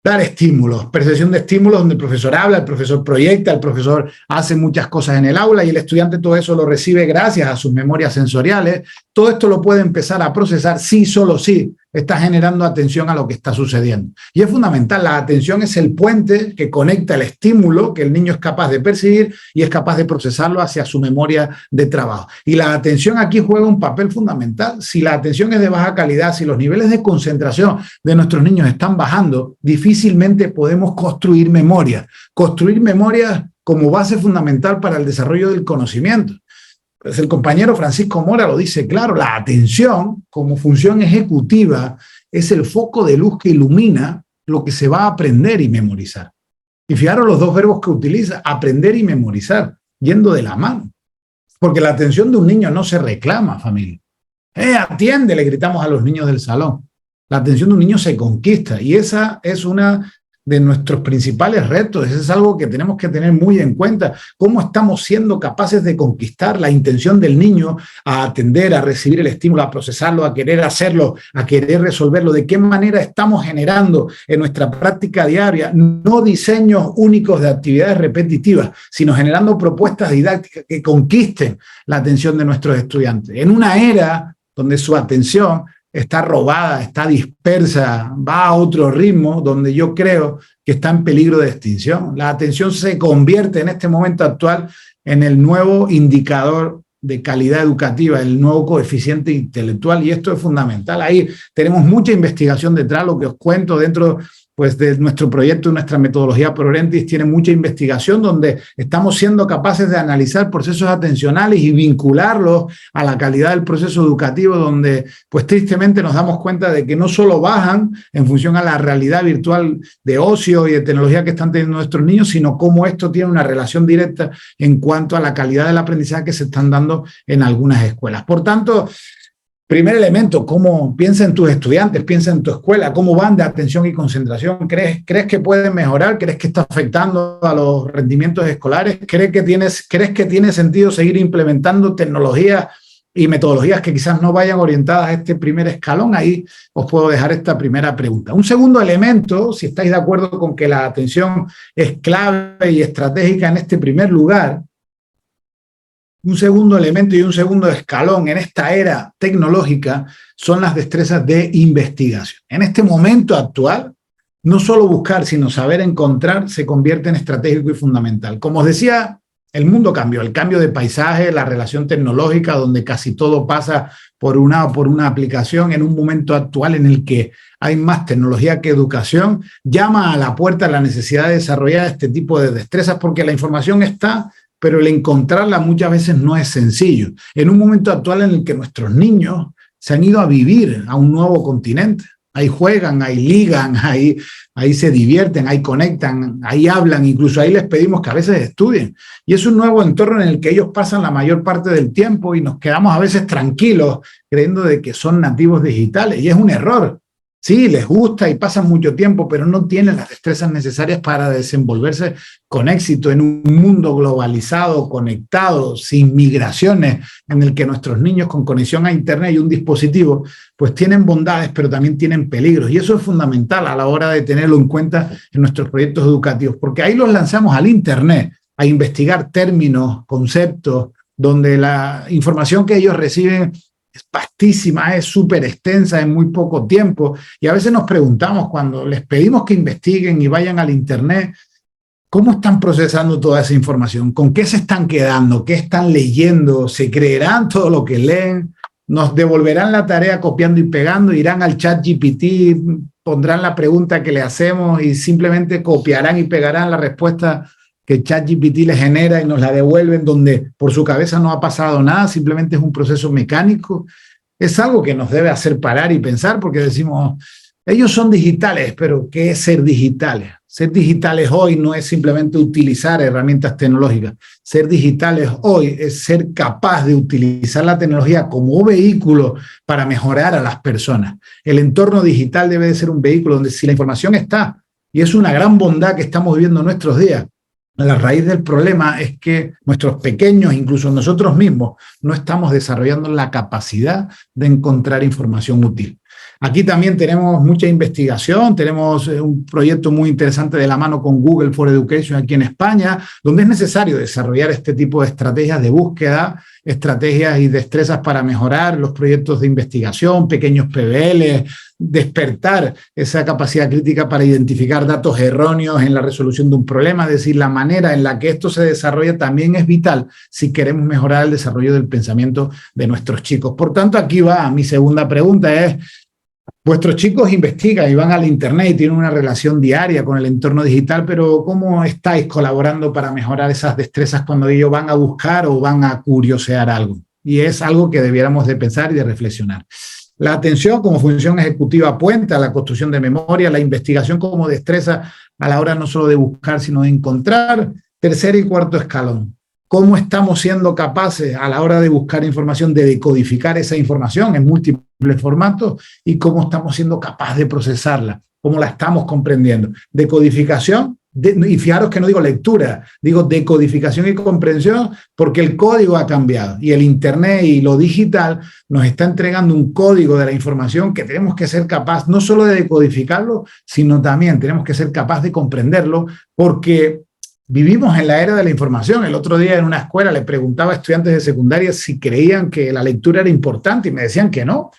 C: dar estímulos, percepción de estímulos donde el profesor habla, el profesor proyecta, el profesor hace muchas cosas en el aula y el estudiante todo eso lo recibe gracias a sus memorias sensoriales. Todo esto lo puede empezar a procesar sí, solo sí está generando atención a lo que está sucediendo. Y es fundamental, la atención es el puente que conecta el estímulo que el niño es capaz de percibir y es capaz de procesarlo hacia su memoria de trabajo. Y la atención aquí juega un papel fundamental. Si la atención es de baja calidad, si los niveles de concentración de nuestros niños están bajando, difícilmente podemos construir memorias. Construir memorias como base fundamental para el desarrollo del conocimiento. Pues el compañero Francisco Mora lo dice claro, la atención como función ejecutiva es el foco de luz que ilumina lo que se va a aprender y memorizar. Y fijaros los dos verbos que utiliza, aprender y memorizar, yendo de la mano. Porque la atención de un niño no se reclama, familia. Atiende, le gritamos a los niños del salón. La atención de un niño se conquista y esa es una de nuestros principales retos. Eso es algo que tenemos que tener muy en cuenta. ¿Cómo estamos siendo capaces de conquistar la intención del niño a atender, a recibir el estímulo, a procesarlo, a querer hacerlo, a querer resolverlo? ¿De qué manera estamos generando en nuestra práctica diaria no diseños únicos de actividades repetitivas, sino generando propuestas didácticas que conquisten la atención de nuestros estudiantes? En una era donde su atención está robada, está dispersa, va a otro ritmo, donde yo creo que está en peligro de extinción. La atención se convierte en este momento actual en el nuevo indicador de calidad educativa, el nuevo coeficiente intelectual, y esto es fundamental. Ahí tenemos mucha investigación detrás, lo que os cuento dentro pues de nuestro proyecto, nuestra metodología ProOrientis tiene mucha investigación donde estamos siendo capaces de analizar procesos atencionales y vincularlos a la calidad del proceso educativo, donde pues tristemente nos damos cuenta de que no solo bajan en función a la realidad virtual de ocio y de tecnología que están teniendo nuestros niños, sino cómo esto tiene una relación directa en cuanto a la calidad del aprendizaje que se están dando en algunas escuelas. Por tanto, primer elemento, ¿cómo piensa en tus estudiantes, piensa en tu escuela? ¿Cómo van de atención y concentración? ¿Crees que pueden mejorar? ¿Crees que está afectando a los rendimientos escolares? ¿Crees que tiene sentido seguir implementando tecnologías y metodologías que quizás no vayan orientadas a este primer escalón? Ahí os puedo dejar esta primera pregunta. Un segundo elemento, si estáis de acuerdo con que la atención es clave y estratégica en este primer lugar, un segundo elemento y un segundo escalón en esta era tecnológica son las destrezas de investigación. En este momento actual, no solo buscar, sino saber encontrar se convierte en estratégico y fundamental. Como os decía, el mundo cambió, el cambio de paisaje, la relación tecnológica, donde casi todo pasa por una aplicación en un momento actual en el que hay más tecnología que educación, llama a la puerta la necesidad de desarrollar este tipo de destrezas porque la información está, pero el encontrarla muchas veces no es sencillo. En un momento actual en el que nuestros niños se han ido a vivir a un nuevo continente, ahí juegan, ahí ligan, ahí se divierten, ahí conectan, ahí hablan, incluso ahí les pedimos que a veces estudien. Y es un nuevo entorno en el que ellos pasan la mayor parte del tiempo y nos quedamos a veces tranquilos creyendo de que son nativos digitales, y es un error. Sí, les gusta y pasan mucho tiempo, pero no tienen las destrezas necesarias para desenvolverse con éxito en un mundo globalizado, conectado, sin migraciones, en el que nuestros niños con conexión a Internet y un dispositivo, pues tienen bondades, pero también tienen peligros. Y eso es fundamental a la hora de tenerlo en cuenta en nuestros proyectos educativos, porque ahí los lanzamos al Internet a investigar términos, conceptos, donde la información que ellos reciben es vastísima, es súper extensa en muy poco tiempo, y a veces nos preguntamos cuando les pedimos que investiguen y vayan al Internet, ¿cómo están procesando toda esa información? ¿Con qué se están quedando? ¿Qué están leyendo? ¿Se creerán todo lo que leen? ¿Nos devolverán la tarea copiando y pegando? ¿Irán al ChatGPT? ¿Pondrán la pregunta que le hacemos y simplemente copiarán y pegarán la respuesta que ChatGPT le genera y nos la devuelven, donde por su cabeza no ha pasado nada, simplemente es un proceso mecánico? Es algo que nos debe hacer parar y pensar, porque decimos, ellos son digitales, pero ¿qué es ser digitales? Ser digitales hoy no es simplemente utilizar herramientas tecnológicas. Ser digitales hoy es ser capaz de utilizar la tecnología como vehículo para mejorar a las personas. El entorno digital debe de ser un vehículo donde si la información está, y es una gran bondad que estamos viviendo en nuestros días, la raíz del problema es que nuestros pequeños, incluso nosotros mismos, no estamos desarrollando la capacidad de encontrar información útil. Aquí también tenemos mucha investigación, tenemos un proyecto muy interesante de la mano con Google for Education aquí en España, donde es necesario desarrollar este tipo de estrategias de búsqueda, estrategias y destrezas para mejorar los proyectos de investigación, pequeños PBL, despertar esa capacidad crítica para identificar datos erróneos en la resolución de un problema. Es decir, la manera en la que esto se desarrolla también es vital si queremos mejorar el desarrollo del pensamiento de nuestros chicos. Por tanto, aquí va mi segunda pregunta, es: vuestros chicos investigan y van al Internet y tienen una relación diaria con el entorno digital, pero ¿cómo estáis colaborando para mejorar esas destrezas cuando ellos van a buscar o van a curiosear algo? Y es algo que debiéramos de pensar y de reflexionar. La atención como función ejecutiva puente a la construcción de memoria, la investigación como destreza a la hora no solo de buscar, sino de encontrar. Tercer y cuarto escalón: ¿cómo estamos siendo capaces a la hora de buscar información de decodificar esa información en múltiples formatos y cómo estamos siendo capaces de procesarla cómo la estamos comprendiendo. Decodificación, y fijaros que no digo lectura, digo decodificación y comprensión, porque el código ha cambiado y el Internet y lo digital nos está entregando un código de la información que tenemos que ser capaz no solo de decodificarlo, sino también tenemos que ser capaz de comprenderlo, porque vivimos en la era de la información. El otro día en una escuela le preguntaba a estudiantes de secundaria si creían que la lectura era importante y me decían que no.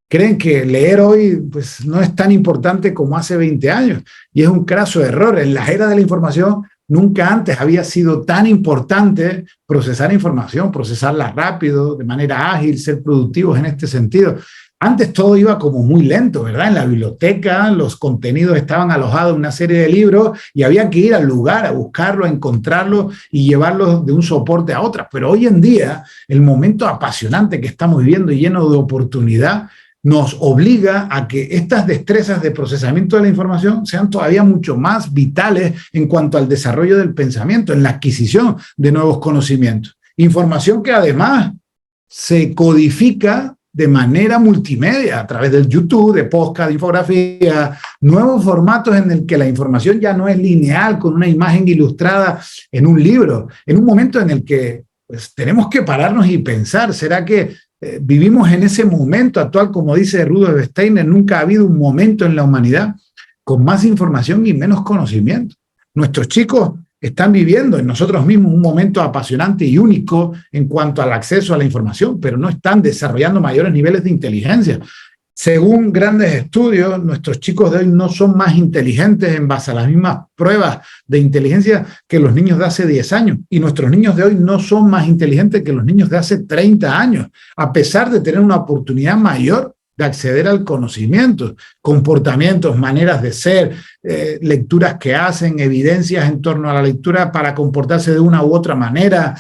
C: Creen que leer hoy pues, no es tan importante como hace 20 años. Y es un craso error. En la era de la información nunca antes había sido tan importante procesar información, procesarla rápido, de manera ágil, ser productivos en este sentido. Antes todo iba como muy lento, ¿verdad? En la biblioteca los contenidos estaban alojados en una serie de libros y había que ir al lugar a buscarlo, a encontrarlo y llevarlos de un soporte a otro. Pero hoy en día, el momento apasionante que estamos viviendo y lleno de oportunidad, nos obliga a que estas destrezas de procesamiento de la información sean todavía mucho más vitales en cuanto al desarrollo del pensamiento, en la adquisición de nuevos conocimientos. Información que además se codifica de manera multimedia, a través del YouTube, de podcast, de infografía, nuevos formatos en el que la información ya no es lineal, con una imagen ilustrada en un libro, en un momento en el que pues, tenemos que pararnos y pensar, ¿será que vivimos en ese momento actual? Como dice Rudolf Steiner, nunca ha habido un momento en la humanidad con más información y menos conocimiento. Nuestros chicos están viviendo en nosotros mismos un momento apasionante y único en cuanto al acceso a la información, pero no están desarrollando mayores niveles de inteligencia. Según grandes estudios, nuestros chicos de hoy no son más inteligentes en base a las mismas pruebas de inteligencia que los niños de hace 10 años. Y nuestros niños de hoy no son más inteligentes que los niños de hace 30 años, a pesar de tener una oportunidad mayor de acceder al conocimiento, comportamientos, maneras de ser, lecturas que hacen, evidencias en torno a la lectura para comportarse de una u otra manera.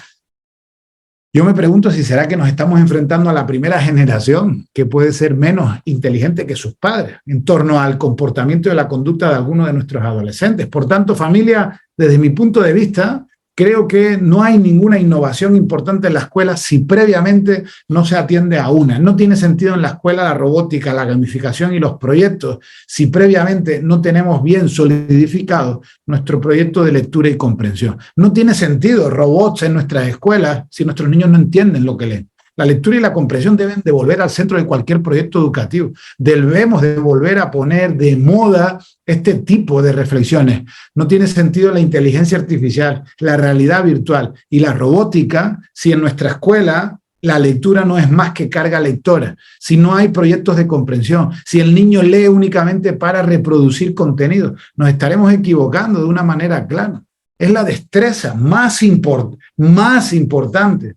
C: Yo me pregunto si será que nos estamos enfrentando a la primera generación que puede ser menos inteligente que sus padres en torno al comportamiento y la conducta de algunos de nuestros adolescentes. Por tanto, familia, desde mi punto de vista, creo que no hay ninguna innovación importante en la escuela si previamente no se atiende a una. No tiene sentido en la escuela la robótica, la gamificación y los proyectos si previamente no tenemos bien solidificado nuestro proyecto de lectura y comprensión. No tiene sentido robots en nuestras escuelas si nuestros niños no entienden lo que leen. La lectura y la comprensión deben de volver al centro de cualquier proyecto educativo. Debemos de volver a poner de moda este tipo de reflexiones. No tiene sentido la inteligencia artificial, la realidad virtual y la robótica si en nuestra escuela la lectura no es más que carga lectora, si no hay proyectos de comprensión, si el niño lee únicamente para reproducir contenido. Nos estaremos equivocando de una manera clara. Es la destreza más importante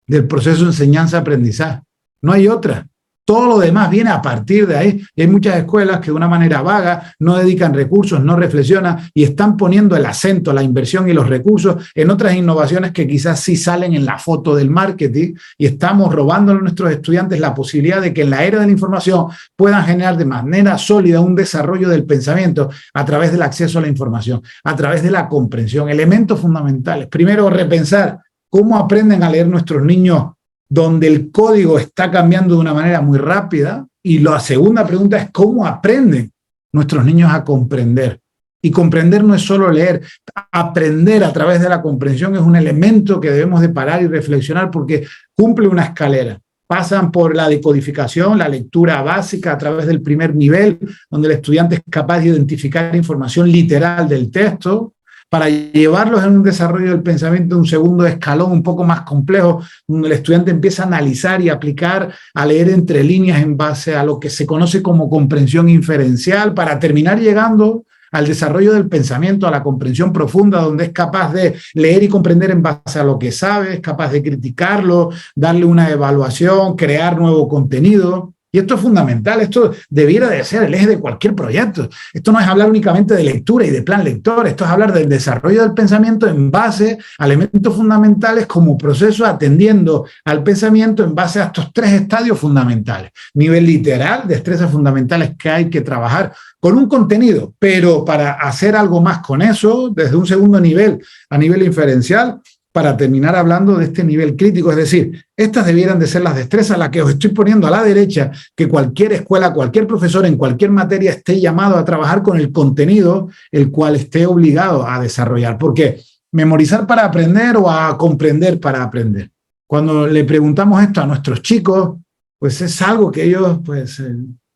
C: del proceso de enseñanza-aprendizaje. No hay otra. Todo lo demás viene a partir de ahí. Y hay muchas escuelas que de una manera vaga no dedican recursos, no reflexionan y están poniendo el acento, la inversión y los recursos en otras innovaciones que quizás sí salen en la foto del marketing y estamos robándole a nuestros estudiantes la posibilidad de que en la era de la información puedan generar de manera sólida un desarrollo del pensamiento a través del acceso a la información, a través de la comprensión. Elementos fundamentales. Primero, repensar cómo aprenden a leer nuestros niños donde el código está cambiando de una manera muy rápida. Y la segunda pregunta es cómo aprenden nuestros niños a comprender. Y comprender no es solo leer, aprender a través de la comprensión es un elemento que debemos de parar y reflexionar porque cumple una escalera. Pasan por la decodificación, la lectura básica a través del primer nivel, donde el estudiante es capaz de identificar información literal del texto, para llevarlos en un desarrollo del pensamiento de un segundo escalón un poco más complejo, donde el estudiante empieza a analizar y aplicar, a leer entre líneas en base a lo que se conoce como comprensión inferencial, para terminar llegando al desarrollo del pensamiento, a la comprensión profunda, donde es capaz de leer y comprender en base a lo que sabe, es capaz de criticarlo, darle una evaluación, crear nuevo contenido. Y esto es fundamental, esto debiera de ser el eje de cualquier proyecto. Esto no es hablar únicamente de lectura y de plan lector, esto es hablar del desarrollo del pensamiento en base a elementos fundamentales como proceso atendiendo al pensamiento en base a estos tres estadios fundamentales. Nivel literal, destrezas fundamentales que hay que trabajar con un contenido, pero para hacer algo más con eso, desde un segundo nivel, a nivel inferencial, para terminar hablando de este nivel crítico. Es decir, estas debieran de ser las destrezas, las que os estoy poniendo a la derecha, que cualquier escuela, cualquier profesor en cualquier materia esté llamado a trabajar con el contenido el cual esté obligado a desarrollar. Porque memorizar para aprender o a comprender para aprender. Cuando le preguntamos esto a nuestros chicos, pues es algo que ellos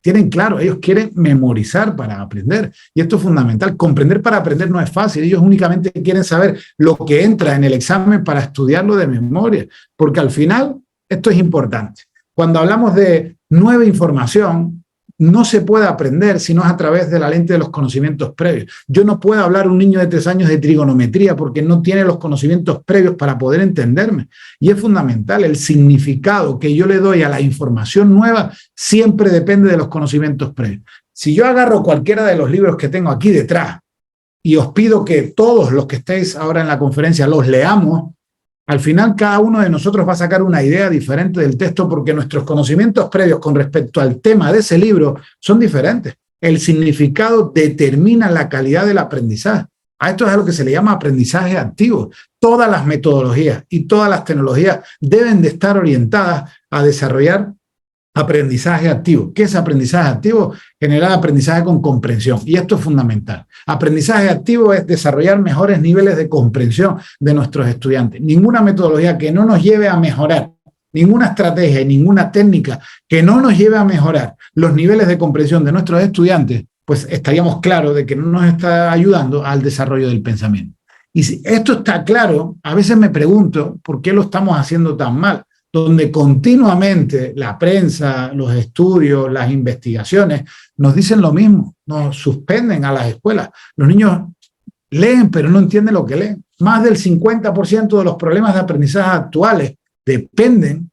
C: tienen claro. Ellos quieren memorizar para aprender. Y esto es fundamental. Comprender para aprender no es fácil. Ellos únicamente quieren saber lo que entra en el examen para estudiarlo de memoria. Porque al final, esto es importante. Cuando hablamos de nueva información, no se puede aprender si no es a través de la lente de los conocimientos previos. Yo no puedo hablar a un niño de 3 años de trigonometría porque no tiene los conocimientos previos para poder entenderme. Y es fundamental, el significado que yo le doy a la información nueva siempre depende de los conocimientos previos. Si yo agarro cualquiera de los libros que tengo aquí detrás y os pido que todos los que estéis ahora en la conferencia los leamos, al final cada uno de nosotros va a sacar una idea diferente del texto porque nuestros conocimientos previos con respecto al tema de ese libro son diferentes. El significado determina la calidad del aprendizaje. A esto es a lo que se le llama aprendizaje activo. Todas las metodologías y todas las tecnologías deben de estar orientadas a desarrollar aprendizaje activo. ¿Qué es aprendizaje activo? Generar aprendizaje con comprensión. Y esto es fundamental. Aprendizaje activo es desarrollar mejores niveles de comprensión de nuestros estudiantes. Ninguna metodología que no nos lleve a mejorar, ninguna estrategia y ninguna técnica que no nos lleve a mejorar los niveles de comprensión de nuestros estudiantes, pues estaríamos claros de que no nos está ayudando al desarrollo del pensamiento. Y si esto está claro, a veces me pregunto por qué lo estamos haciendo tan mal, donde continuamente la prensa, los estudios, las investigaciones nos dicen lo mismo, nos suspenden a las escuelas. Los niños leen, pero no entienden lo que leen. Más del 50% de los problemas de aprendizaje actuales dependen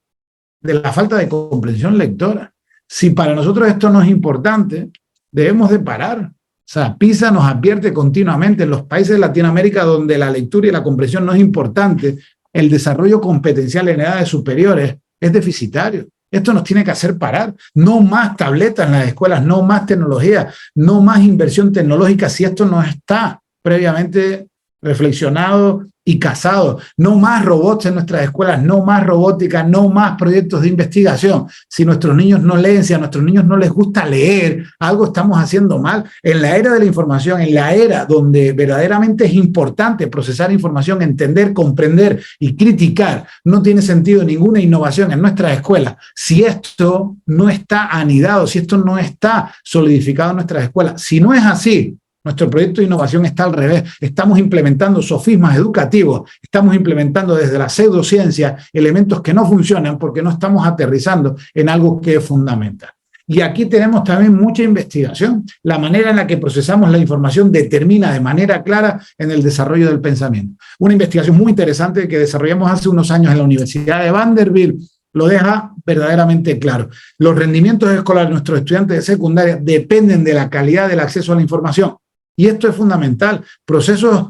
C: de la falta de comprensión lectora. Si para nosotros esto no es importante, debemos de parar. O sea, PISA nos advierte continuamente en los países de Latinoamérica donde la lectura y la comprensión no es importante, el desarrollo competencial en edades superiores es deficitario. Esto nos tiene que hacer parar. No más tabletas en las escuelas, no más tecnología, no más inversión tecnológica si esto no está previamente reflexionado y casado. No más robots en nuestras escuelas, no más robótica, no más proyectos de investigación. Si nuestros niños no leen, si a nuestros niños no les gusta leer, algo estamos haciendo mal. En la era de la información, en la era donde verdaderamente es importante procesar información, entender, comprender y criticar, no tiene sentido ninguna innovación en nuestras escuelas si esto no está anidado, si esto no está solidificado en nuestras escuelas. Si no es así, nuestro proyecto de innovación está al revés. Estamos implementando sofismas educativos, estamos implementando desde la pseudociencia elementos que no funcionan porque no estamos aterrizando en algo que es fundamental. Y aquí tenemos también mucha investigación. La manera en la que procesamos la información determina de manera clara en el desarrollo del pensamiento. Una investigación muy interesante que desarrollamos hace unos años en la Universidad de Vanderbilt lo deja verdaderamente claro. Los rendimientos escolares de nuestros estudiantes de secundaria dependen de la calidad del acceso a la información. Y esto es fundamental. Procesos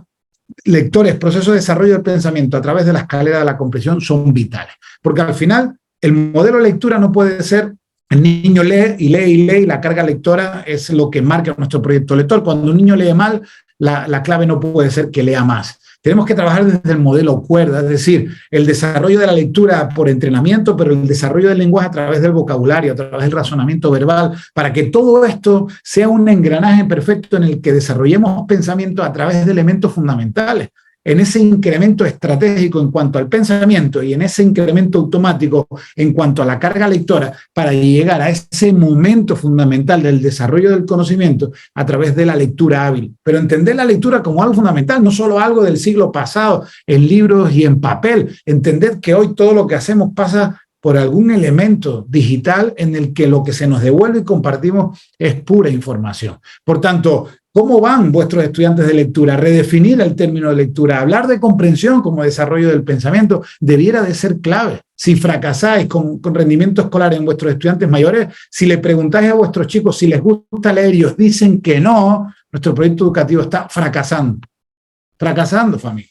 C: lectores, procesos de desarrollo del pensamiento a través de la escalera de la comprensión son vitales. Porque al final, el modelo de lectura no puede ser el niño lee y lee y lee y la carga lectora es lo que marca nuestro proyecto lector. Cuando un niño lee mal, la clave no puede ser que lea más. Tenemos que trabajar desde el modelo cuerda, es decir, el desarrollo de la lectura por entrenamiento, pero el desarrollo del lenguaje a través del vocabulario, a través del razonamiento verbal, para que todo esto sea un engranaje perfecto en el que desarrollemos pensamiento a través de elementos fundamentales. En ese incremento estratégico en cuanto al pensamiento y en ese incremento automático en cuanto a la carga lectora para llegar a ese momento fundamental del desarrollo del conocimiento a través de la lectura hábil. Pero entender la lectura como algo fundamental, no solo algo del siglo pasado en libros y en papel. Entender que hoy todo lo que hacemos pasa por algún elemento digital en el que lo que se nos devuelve y compartimos es pura información. Por tanto, ¿cómo van vuestros estudiantes de lectura? Redefinir el término de lectura, hablar de comprensión como desarrollo del pensamiento debiera de ser clave. Si fracasáis con rendimiento escolar en vuestros estudiantes mayores, si le preguntáis a vuestros chicos si les gusta leer y os dicen que no, nuestro proyecto educativo está fracasando. Fracasando, familia.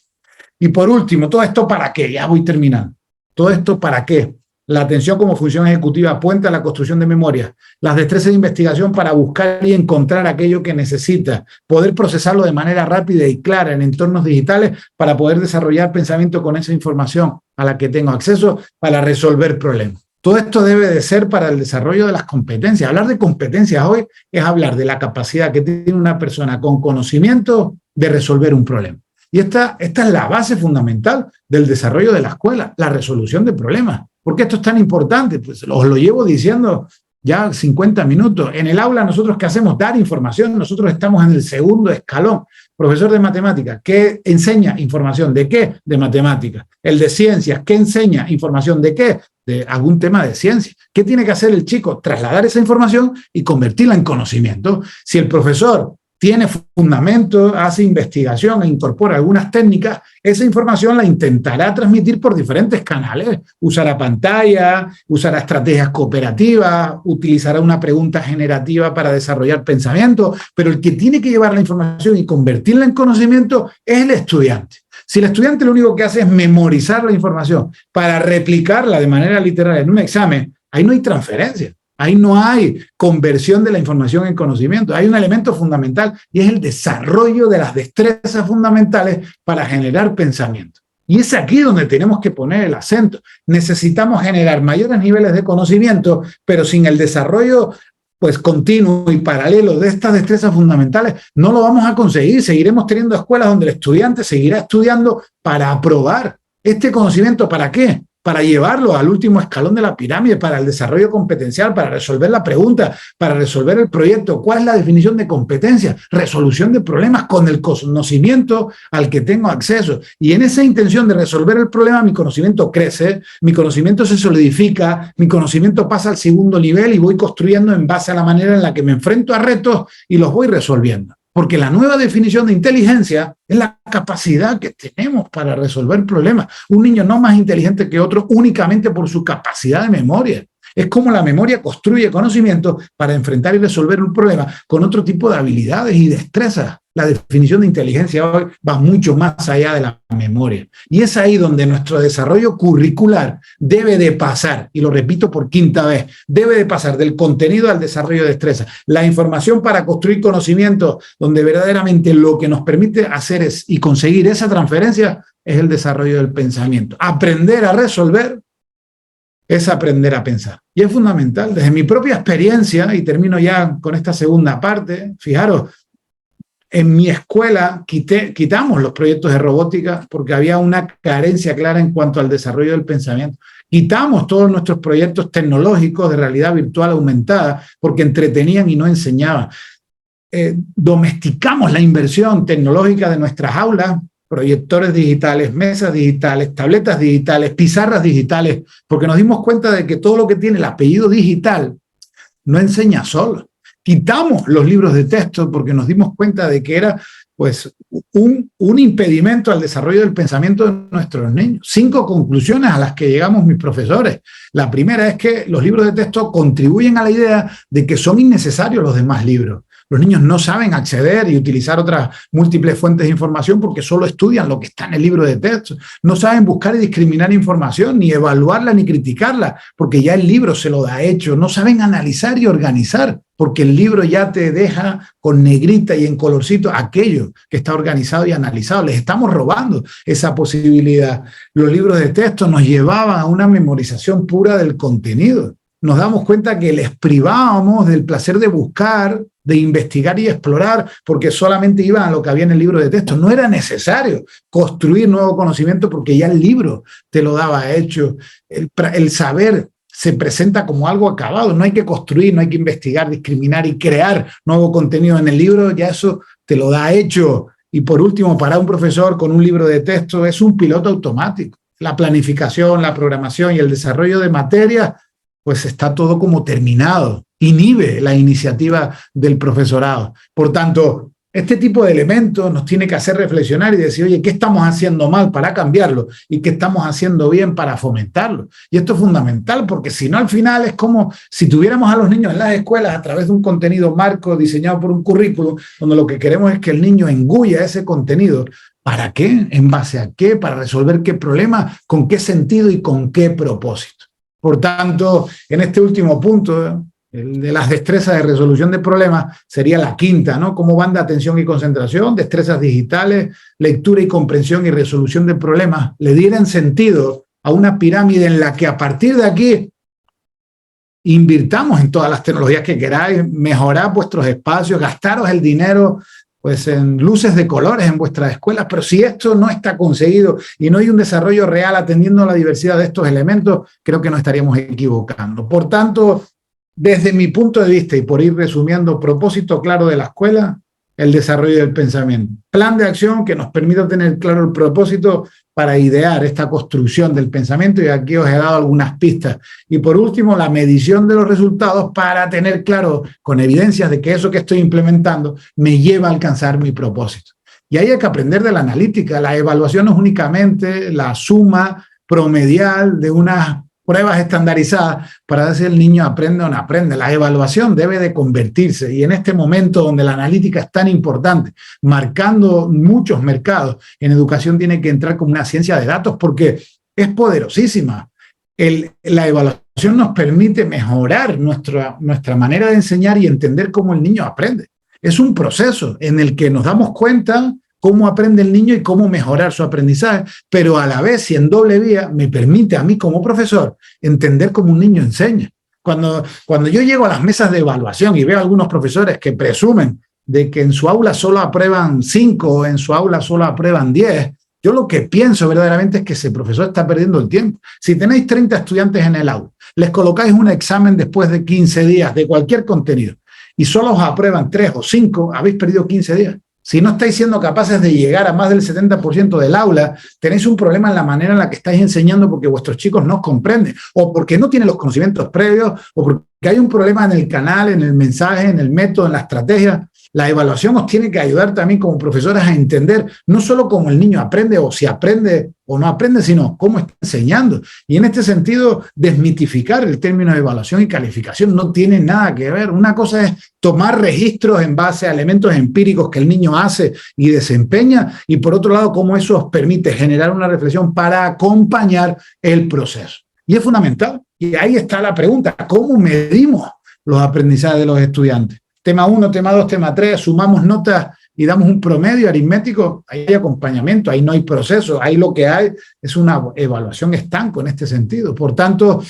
C: Y por último, ¿todo esto para qué? Ya voy terminando. ¿Todo esto para qué? la atención como función ejecutiva, puente a la construcción de memoria, las destrezas de investigación para buscar y encontrar aquello que necesita, poder procesarlo de manera rápida y clara en entornos digitales para poder desarrollar pensamiento con esa información a la que tengo acceso para resolver problemas. Todo esto debe de ser para el desarrollo de las competencias. Hablar de competencias hoy es hablar de la capacidad que tiene una persona con conocimiento de resolver un problema. Y esta es la base fundamental del desarrollo de la escuela, la resolución de problemas. ¿Por qué esto es tan importante? Pues os lo llevo diciendo ya 50 minutos. En el aula, ¿nosotros qué hacemos? Dar información. Nosotros estamos en el segundo escalón. Profesor de matemáticas, ¿qué enseña información? ¿De qué? De matemáticas. El de ciencias, ¿qué enseña información? ¿De qué? De algún tema de ciencia. ¿Qué tiene que hacer el chico? Trasladar esa información y convertirla en conocimiento. Si el profesor tiene fundamento, hace investigación e incorpora algunas técnicas, esa información la intentará transmitir por diferentes canales. Usará pantalla, usará estrategias cooperativas, utilizará una pregunta generativa para desarrollar pensamiento, pero el que tiene que llevar la información y convertirla en conocimiento es el estudiante. Si el estudiante lo único que hace es memorizar la información para replicarla de manera literal en un examen, ahí no hay transferencia. Ahí no hay conversión de la información en conocimiento. Hay un elemento fundamental y es el desarrollo de las destrezas fundamentales para generar pensamiento. Y es aquí donde tenemos que poner el acento. Necesitamos generar mayores niveles de conocimiento, pero sin el desarrollo continuo y paralelo de estas destrezas fundamentales no lo vamos a conseguir. Seguiremos teniendo escuelas donde el estudiante seguirá estudiando para aprobar. ¿Este conocimiento para qué? Para llevarlo al último escalón de la pirámide, para el desarrollo competencial, para resolver la pregunta, para resolver el proyecto. ¿Cuál es la definición de competencia? Resolución de problemas con el conocimiento al que tengo acceso. Y en esa intención de resolver el problema, mi conocimiento crece, mi conocimiento se solidifica, mi conocimiento pasa al segundo nivel y voy construyendo en base a la manera en la que me enfrento a retos y los voy resolviendo. Porque la nueva definición de inteligencia es la capacidad que tenemos para resolver problemas. Un niño no más inteligente que otro únicamente por su capacidad de memoria. Es como la memoria construye conocimiento para enfrentar y resolver un problema con otro tipo de habilidades y destrezas. La definición de inteligencia hoy va mucho más allá de la memoria. Y es ahí donde nuestro desarrollo curricular debe de pasar, y lo repito por quinta vez, debe de pasar del contenido al desarrollo de destrezas. La información para construir conocimiento, donde verdaderamente lo que nos permite hacer y conseguir esa transferencia es el desarrollo del pensamiento. Aprender a resolver es aprender a pensar. Y es fundamental. Desde mi propia experiencia, y termino ya con esta segunda parte, fijaros, en mi escuela quitamos los proyectos de robótica porque había una carencia clara en cuanto al desarrollo del pensamiento. Quitamos todos nuestros proyectos tecnológicos de realidad virtual aumentada porque entretenían y no enseñaban. Domesticamos la inversión tecnológica de nuestras aulas, proyectores digitales, mesas digitales, tabletas digitales, pizarras digitales, porque nos dimos cuenta de que todo lo que tiene el apellido digital no enseña solo. Quitamos los libros de texto porque nos dimos cuenta de que era un impedimento al desarrollo del pensamiento de nuestros niños. 5 conclusiones a las que llegamos mis profesores. La primera es que los libros de texto contribuyen a la idea de que son innecesarios los demás libros. Los niños no saben acceder y utilizar otras múltiples fuentes de información porque solo estudian lo que está en el libro de texto. No saben buscar y discriminar información, ni evaluarla, ni criticarla, porque ya el libro se lo da hecho. No saben analizar y organizar, porque el libro ya te deja con negrita y en colorcito aquello que está organizado y analizado. Les estamos robando esa posibilidad. Los libros de texto nos llevaban a una memorización pura del contenido. Nos damos cuenta que les privábamos del placer de buscar, de investigar y explorar, porque solamente iban a lo que había en el libro de texto. No era necesario construir nuevo conocimiento porque ya el libro te lo daba hecho. El saber se presenta como algo acabado. No hay que construir, no hay que investigar, discriminar y crear nuevo contenido en el libro. Ya eso te lo da hecho. Y por último, para un profesor con un libro de texto es un piloto automático. La planificación, la programación y el desarrollo de materias, pues está todo como terminado, inhibe la iniciativa del profesorado. Por tanto, este tipo de elementos nos tiene que hacer reflexionar y decir, oye, ¿qué estamos haciendo mal para cambiarlo? ¿Y qué estamos haciendo bien para fomentarlo? Y esto es fundamental porque si no, al final es como si tuviéramos a los niños en las escuelas a través de un contenido marco diseñado por un currículum, donde lo que queremos es que el niño engulla ese contenido. ¿Para qué? ¿En base a qué? ¿Para resolver qué problema? ¿Con qué sentido y con qué propósito? Por tanto, en este último punto, el de las destrezas de resolución de problemas, sería la quinta, ¿no? Cómo van de atención y concentración, destrezas digitales, lectura y comprensión y resolución de problemas, le dieran sentido a una pirámide en la que a partir de aquí invirtamos en todas las tecnologías que queráis, mejorad vuestros espacios, gastaros el dinero pues en luces de colores en vuestras escuelas, pero si esto no está conseguido y no hay un desarrollo real atendiendo a la diversidad de estos elementos, creo que nos estaríamos equivocando. Por tanto, desde mi punto de vista, y por ir resumiendo, propósito claro de la escuela, el desarrollo del pensamiento. Plan de acción que nos permita tener claro el propósito para idear esta construcción del pensamiento, y aquí os he dado algunas pistas. Y por último, la medición de los resultados para tener claro, con evidencias de que eso que estoy implementando me lleva a alcanzar mi propósito. Y ahí hay que aprender de la analítica. La evaluación no es únicamente la suma promedial de unas pruebas estandarizadas para ver si el niño aprende o no aprende. La evaluación debe de convertirse, y en este momento donde la analítica es tan importante, marcando muchos mercados, en educación tiene que entrar como una ciencia de datos porque es poderosísima. La evaluación nos permite mejorar nuestra manera de enseñar y entender cómo el niño aprende. Es un proceso en el que nos damos cuenta cómo aprende el niño y cómo mejorar su aprendizaje, pero a la vez, y en doble vía, me permite a mí como profesor entender cómo un niño enseña. Cuando yo llego a las mesas de evaluación y veo a algunos profesores que presumen de que en su aula solo aprueban 5 o en su aula solo aprueban 10, yo lo que pienso verdaderamente es que ese profesor está perdiendo el tiempo. Si tenéis 30 estudiantes en el aula, les colocáis un examen después de 15 días de cualquier contenido y solo os aprueban 3 o 5, habéis perdido 15 días. Si no estáis siendo capaces de llegar a más del 70% del aula, tenéis un problema en la manera en la que estáis enseñando porque vuestros chicos no os comprenden, o porque no tienen los conocimientos previos, o porque hay un problema en el canal, en el mensaje, en el método, en la estrategia. La evaluación os tiene que ayudar también como profesores a entender no solo cómo el niño aprende o si aprende o no aprende, sino cómo está enseñando. Y en este sentido, desmitificar el término de evaluación y calificación no tiene nada que ver. Una cosa es tomar registros en base a elementos empíricos que el niño hace y desempeña, y por otro lado, cómo eso os permite generar una reflexión para acompañar el proceso. Y es fundamental. Y ahí está la pregunta: ¿cómo medimos los aprendizajes de los estudiantes? Tema 1, tema 2, tema 3, sumamos notas y damos un promedio aritmético. Ahí hay acompañamiento, ahí no hay proceso, ahí lo que hay es una evaluación estanco en este sentido. Por tanto,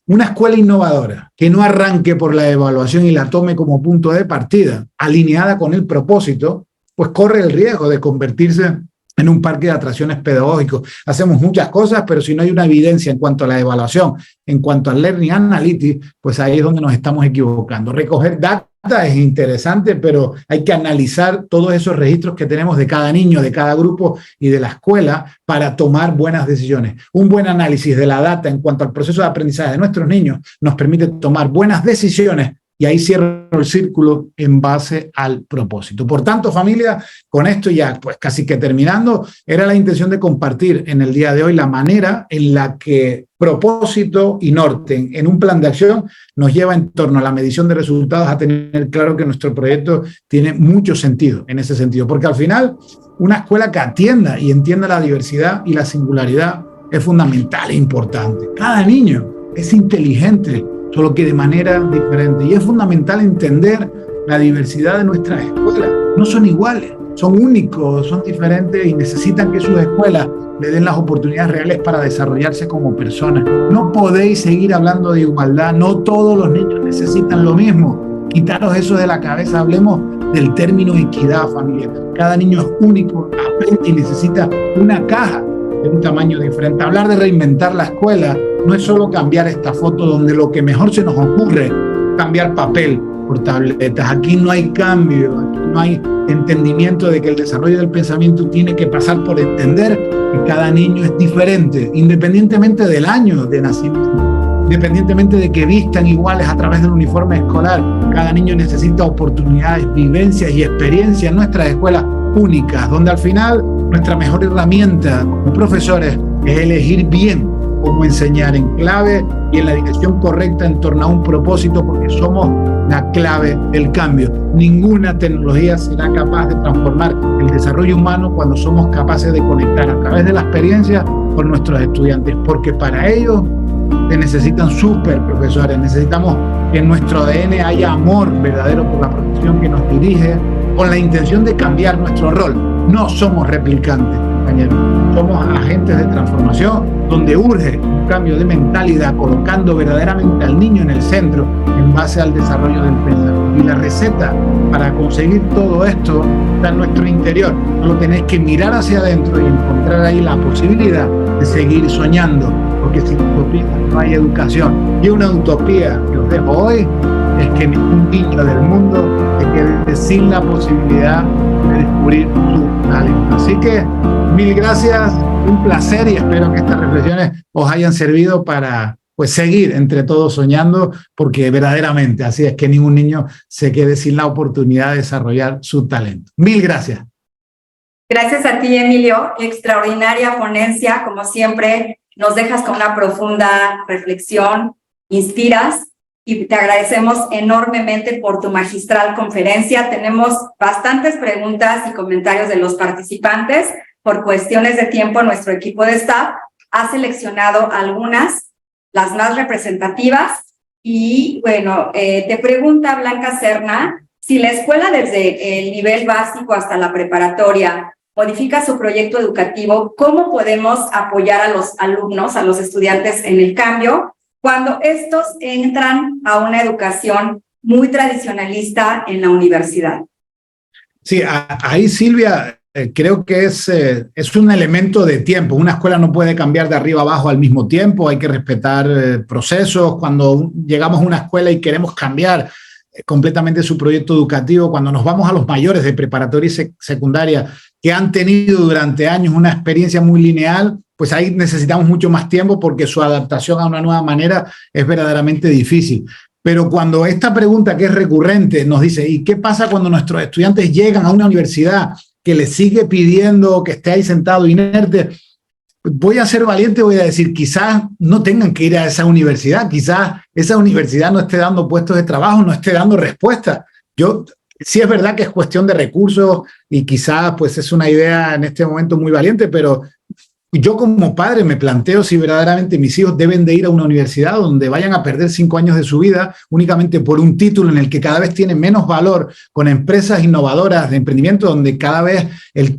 C: una escuela innovadora que no arranque por la evaluación y la tome como punto de partida, alineada con el propósito, pues corre el riesgo de convertirse en un parque de atracciones pedagógicos. Hacemos muchas cosas, pero si no hay una evidencia en cuanto a la evaluación, en cuanto al Learning Analytics, pues ahí es donde nos estamos equivocando. Recoger datos es interesante, pero hay que analizar todos esos registros que tenemos de cada niño, de cada grupo y de la escuela para tomar buenas decisiones. Un buen análisis de la data en cuanto al proceso de aprendizaje de nuestros niños nos permite tomar buenas decisiones, y ahí cierro el círculo en base al propósito. Por tanto, familia, con esto ya pues casi que terminando, era la intención de compartir en el día de hoy la manera en la que propósito y norte en un plan de acción nos lleva en torno a la medición de resultados a tener claro que nuestro proyecto tiene mucho sentido en ese sentido, porque al final una escuela que atienda y entienda la diversidad y la singularidad es fundamental e importante. Cada niño es inteligente, solo que de manera diferente. Y es fundamental entender la diversidad de nuestras escuelas. No son iguales, son únicos, son diferentes y necesitan que sus escuelas le den las oportunidades reales para desarrollarse como personas. No podéis seguir hablando de igualdad, no todos los niños necesitan lo mismo. Quitaros eso de la cabeza, hablemos del término equidad familiar. Cada niño es único, aprende y necesita una caja de un tamaño diferente. Hablar de reinventar la escuela no es solo cambiar esta foto donde lo que mejor se nos ocurre es cambiar papel por tabletas. Aquí no hay cambio, aquí no hay entendimiento de que el desarrollo del pensamiento tiene que pasar por entender que cada niño es diferente, independientemente del año de nacimiento, independientemente de que vistan iguales a través del uniforme escolar. Cada niño necesita oportunidades, vivencias y experiencias en nuestras escuelas únicas, donde al final nuestra mejor herramienta como profesores es elegir bien cómo enseñar en clave y en la dirección correcta en torno a un propósito, porque somos la clave del cambio. Ninguna tecnología será capaz de transformar el desarrollo humano cuando somos capaces de conectar a través de la experiencia con nuestros estudiantes, porque para ellos se necesitan super profesores, necesitamos que en nuestro ADN haya amor verdadero por la profesión que nos dirige, con la intención de cambiar nuestro rol. No somos replicantes, compañeros, somos agentes de transformación donde urge un cambio de mentalidad, colocando verdaderamente al niño en el centro en base al desarrollo del pensamiento. Y la receta para conseguir todo esto está en nuestro interior. Solo tenéis que mirar hacia adentro y encontrar ahí la posibilidad de seguir soñando, porque sin utopía no hay educación. Y una utopía que os dejo hoy es que ningún niño del mundo se quede sin la posibilidad de descubrir su talento. Así que mil gracias, un placer, y espero que estas reflexiones os hayan servido para seguir entre todos soñando, porque verdaderamente así es, que ningún niño se quede sin la oportunidad de desarrollar su talento. Mil gracias.
B: Gracias a ti, Emilio. Extraordinaria ponencia, como siempre, nos dejas con una profunda reflexión, inspiras, y te agradecemos enormemente por tu magistral conferencia. Tenemos bastantes preguntas y comentarios de los participantes. Por cuestiones de tiempo, nuestro equipo de staff ha seleccionado algunas, las más representativas. Y bueno, te pregunta Blanca Serna, si la escuela desde el nivel básico hasta la preparatoria modifica su proyecto educativo, ¿cómo podemos apoyar a los alumnos, a los estudiantes en el cambio cuando estos entran a una educación muy tradicionalista en la universidad?
C: Sí, ahí, Silvia, creo que es un elemento de tiempo. Una escuela no puede cambiar de arriba abajo al mismo tiempo, hay que respetar procesos. Cuando llegamos a una escuela y queremos cambiar completamente su proyecto educativo, cuando nos vamos a los mayores de preparatoria y secundaria que han tenido durante años una experiencia muy lineal, pues ahí necesitamos mucho más tiempo, porque su adaptación a una nueva manera es verdaderamente difícil. Pero cuando esta pregunta, que es recurrente, nos dice, ¿y qué pasa cuando nuestros estudiantes llegan a una universidad que les sigue pidiendo que esté ahí sentado inerte? Voy a ser valiente, voy a decir, quizás no tengan que ir a esa universidad, quizás esa universidad no esté dando puestos de trabajo, no esté dando respuesta. Sí es verdad que es cuestión de recursos y quizás pues es una idea en este momento muy valiente, pero yo como padre me planteo si verdaderamente mis hijos deben de ir a una universidad donde vayan a perder 5 años de su vida únicamente por un título en el que cada vez tiene menos valor, con empresas innovadoras de emprendimiento donde cada vez,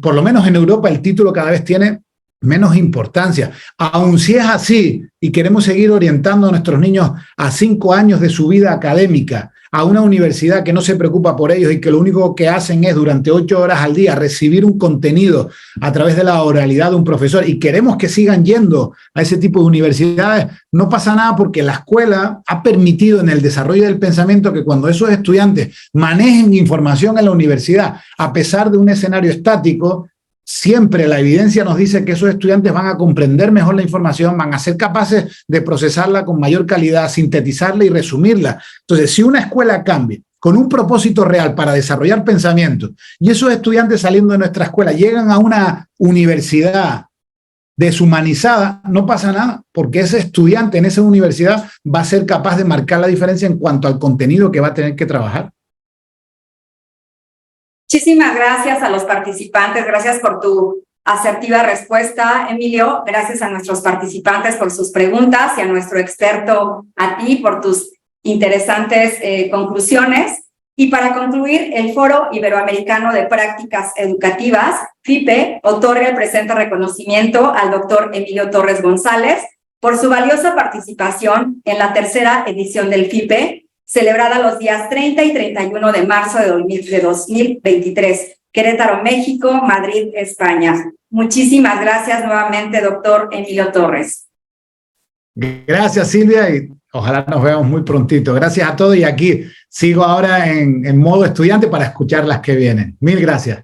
C: por lo menos en Europa, el título cada vez tiene menos importancia. Aun si es así y queremos seguir orientando a nuestros niños a 5 años de su vida académica a una universidad que no se preocupa por ellos y que lo único que hacen es durante 8 horas al día recibir un contenido a través de la oralidad de un profesor, y queremos que sigan yendo a ese tipo de universidades, no pasa nada, porque la escuela ha permitido en el desarrollo del pensamiento que cuando esos estudiantes manejen información en la universidad, a pesar de un escenario estático, siempre la evidencia nos dice que esos estudiantes van a comprender mejor la información, van a ser capaces de procesarla con mayor calidad, sintetizarla y resumirla. Entonces, si una escuela cambia con un propósito real para desarrollar pensamiento, y esos estudiantes saliendo de nuestra escuela llegan a una universidad deshumanizada, no pasa nada, porque ese estudiante en esa universidad va a ser capaz de marcar la diferencia en cuanto al contenido que va a tener que trabajar.
B: Muchísimas gracias a los participantes, gracias por tu asertiva respuesta, Emilio, gracias a nuestros participantes por sus preguntas y a nuestro experto, a ti, por tus interesantes conclusiones. Y para concluir, el Foro Iberoamericano de Prácticas Educativas, FIPE, otorga el presente reconocimiento al doctor Emilio Torres González por su valiosa participación en la tercera edición del FIPE, celebrada los días 30 y 31 de marzo de 2023, Querétaro, México, Madrid, España. Muchísimas gracias nuevamente, doctor Emilio Torres.
C: Gracias, Silvia, y ojalá nos veamos muy prontito. Gracias a todos, y aquí sigo ahora en modo estudiante para escuchar las que vienen. Mil gracias.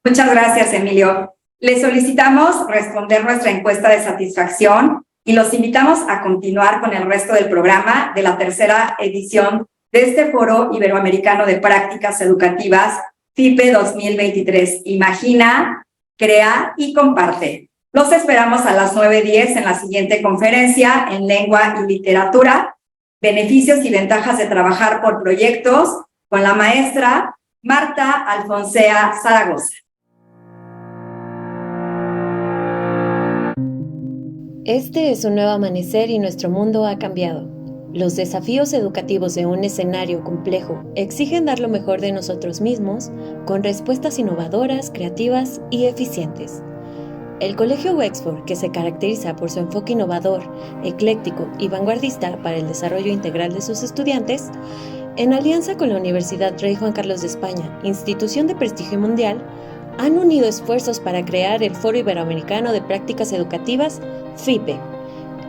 B: Muchas gracias, Emilio. Le solicitamos responder nuestra encuesta de satisfacción y los invitamos a continuar con el resto del programa de la tercera edición de este Foro Iberoamericano de Prácticas Educativas, FIPE 2023. Imagina, crea y comparte. Los esperamos a las 9:10 en la siguiente conferencia en Lengua y Literatura, Beneficios y Ventajas de Trabajar por Proyectos, con la maestra Marta Alfonsea Zaragoza.
A: Este es un nuevo amanecer y nuestro mundo ha cambiado. Los desafíos educativos de un escenario complejo exigen dar lo mejor de nosotros mismos con respuestas innovadoras, creativas y eficientes. El Colegio Wexford, que se caracteriza por su enfoque innovador, ecléctico y vanguardista para el desarrollo integral de sus estudiantes, en alianza con la Universidad Rey Juan Carlos de España, institución de prestigio mundial, han unido esfuerzos para crear el Foro Iberoamericano de Prácticas Educativas, FIPE,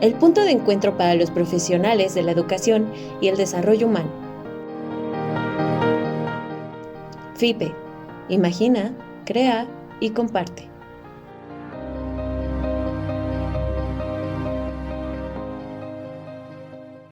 A: el punto de encuentro para los profesionales de la educación y el desarrollo humano. FIPE, imagina, crea y comparte.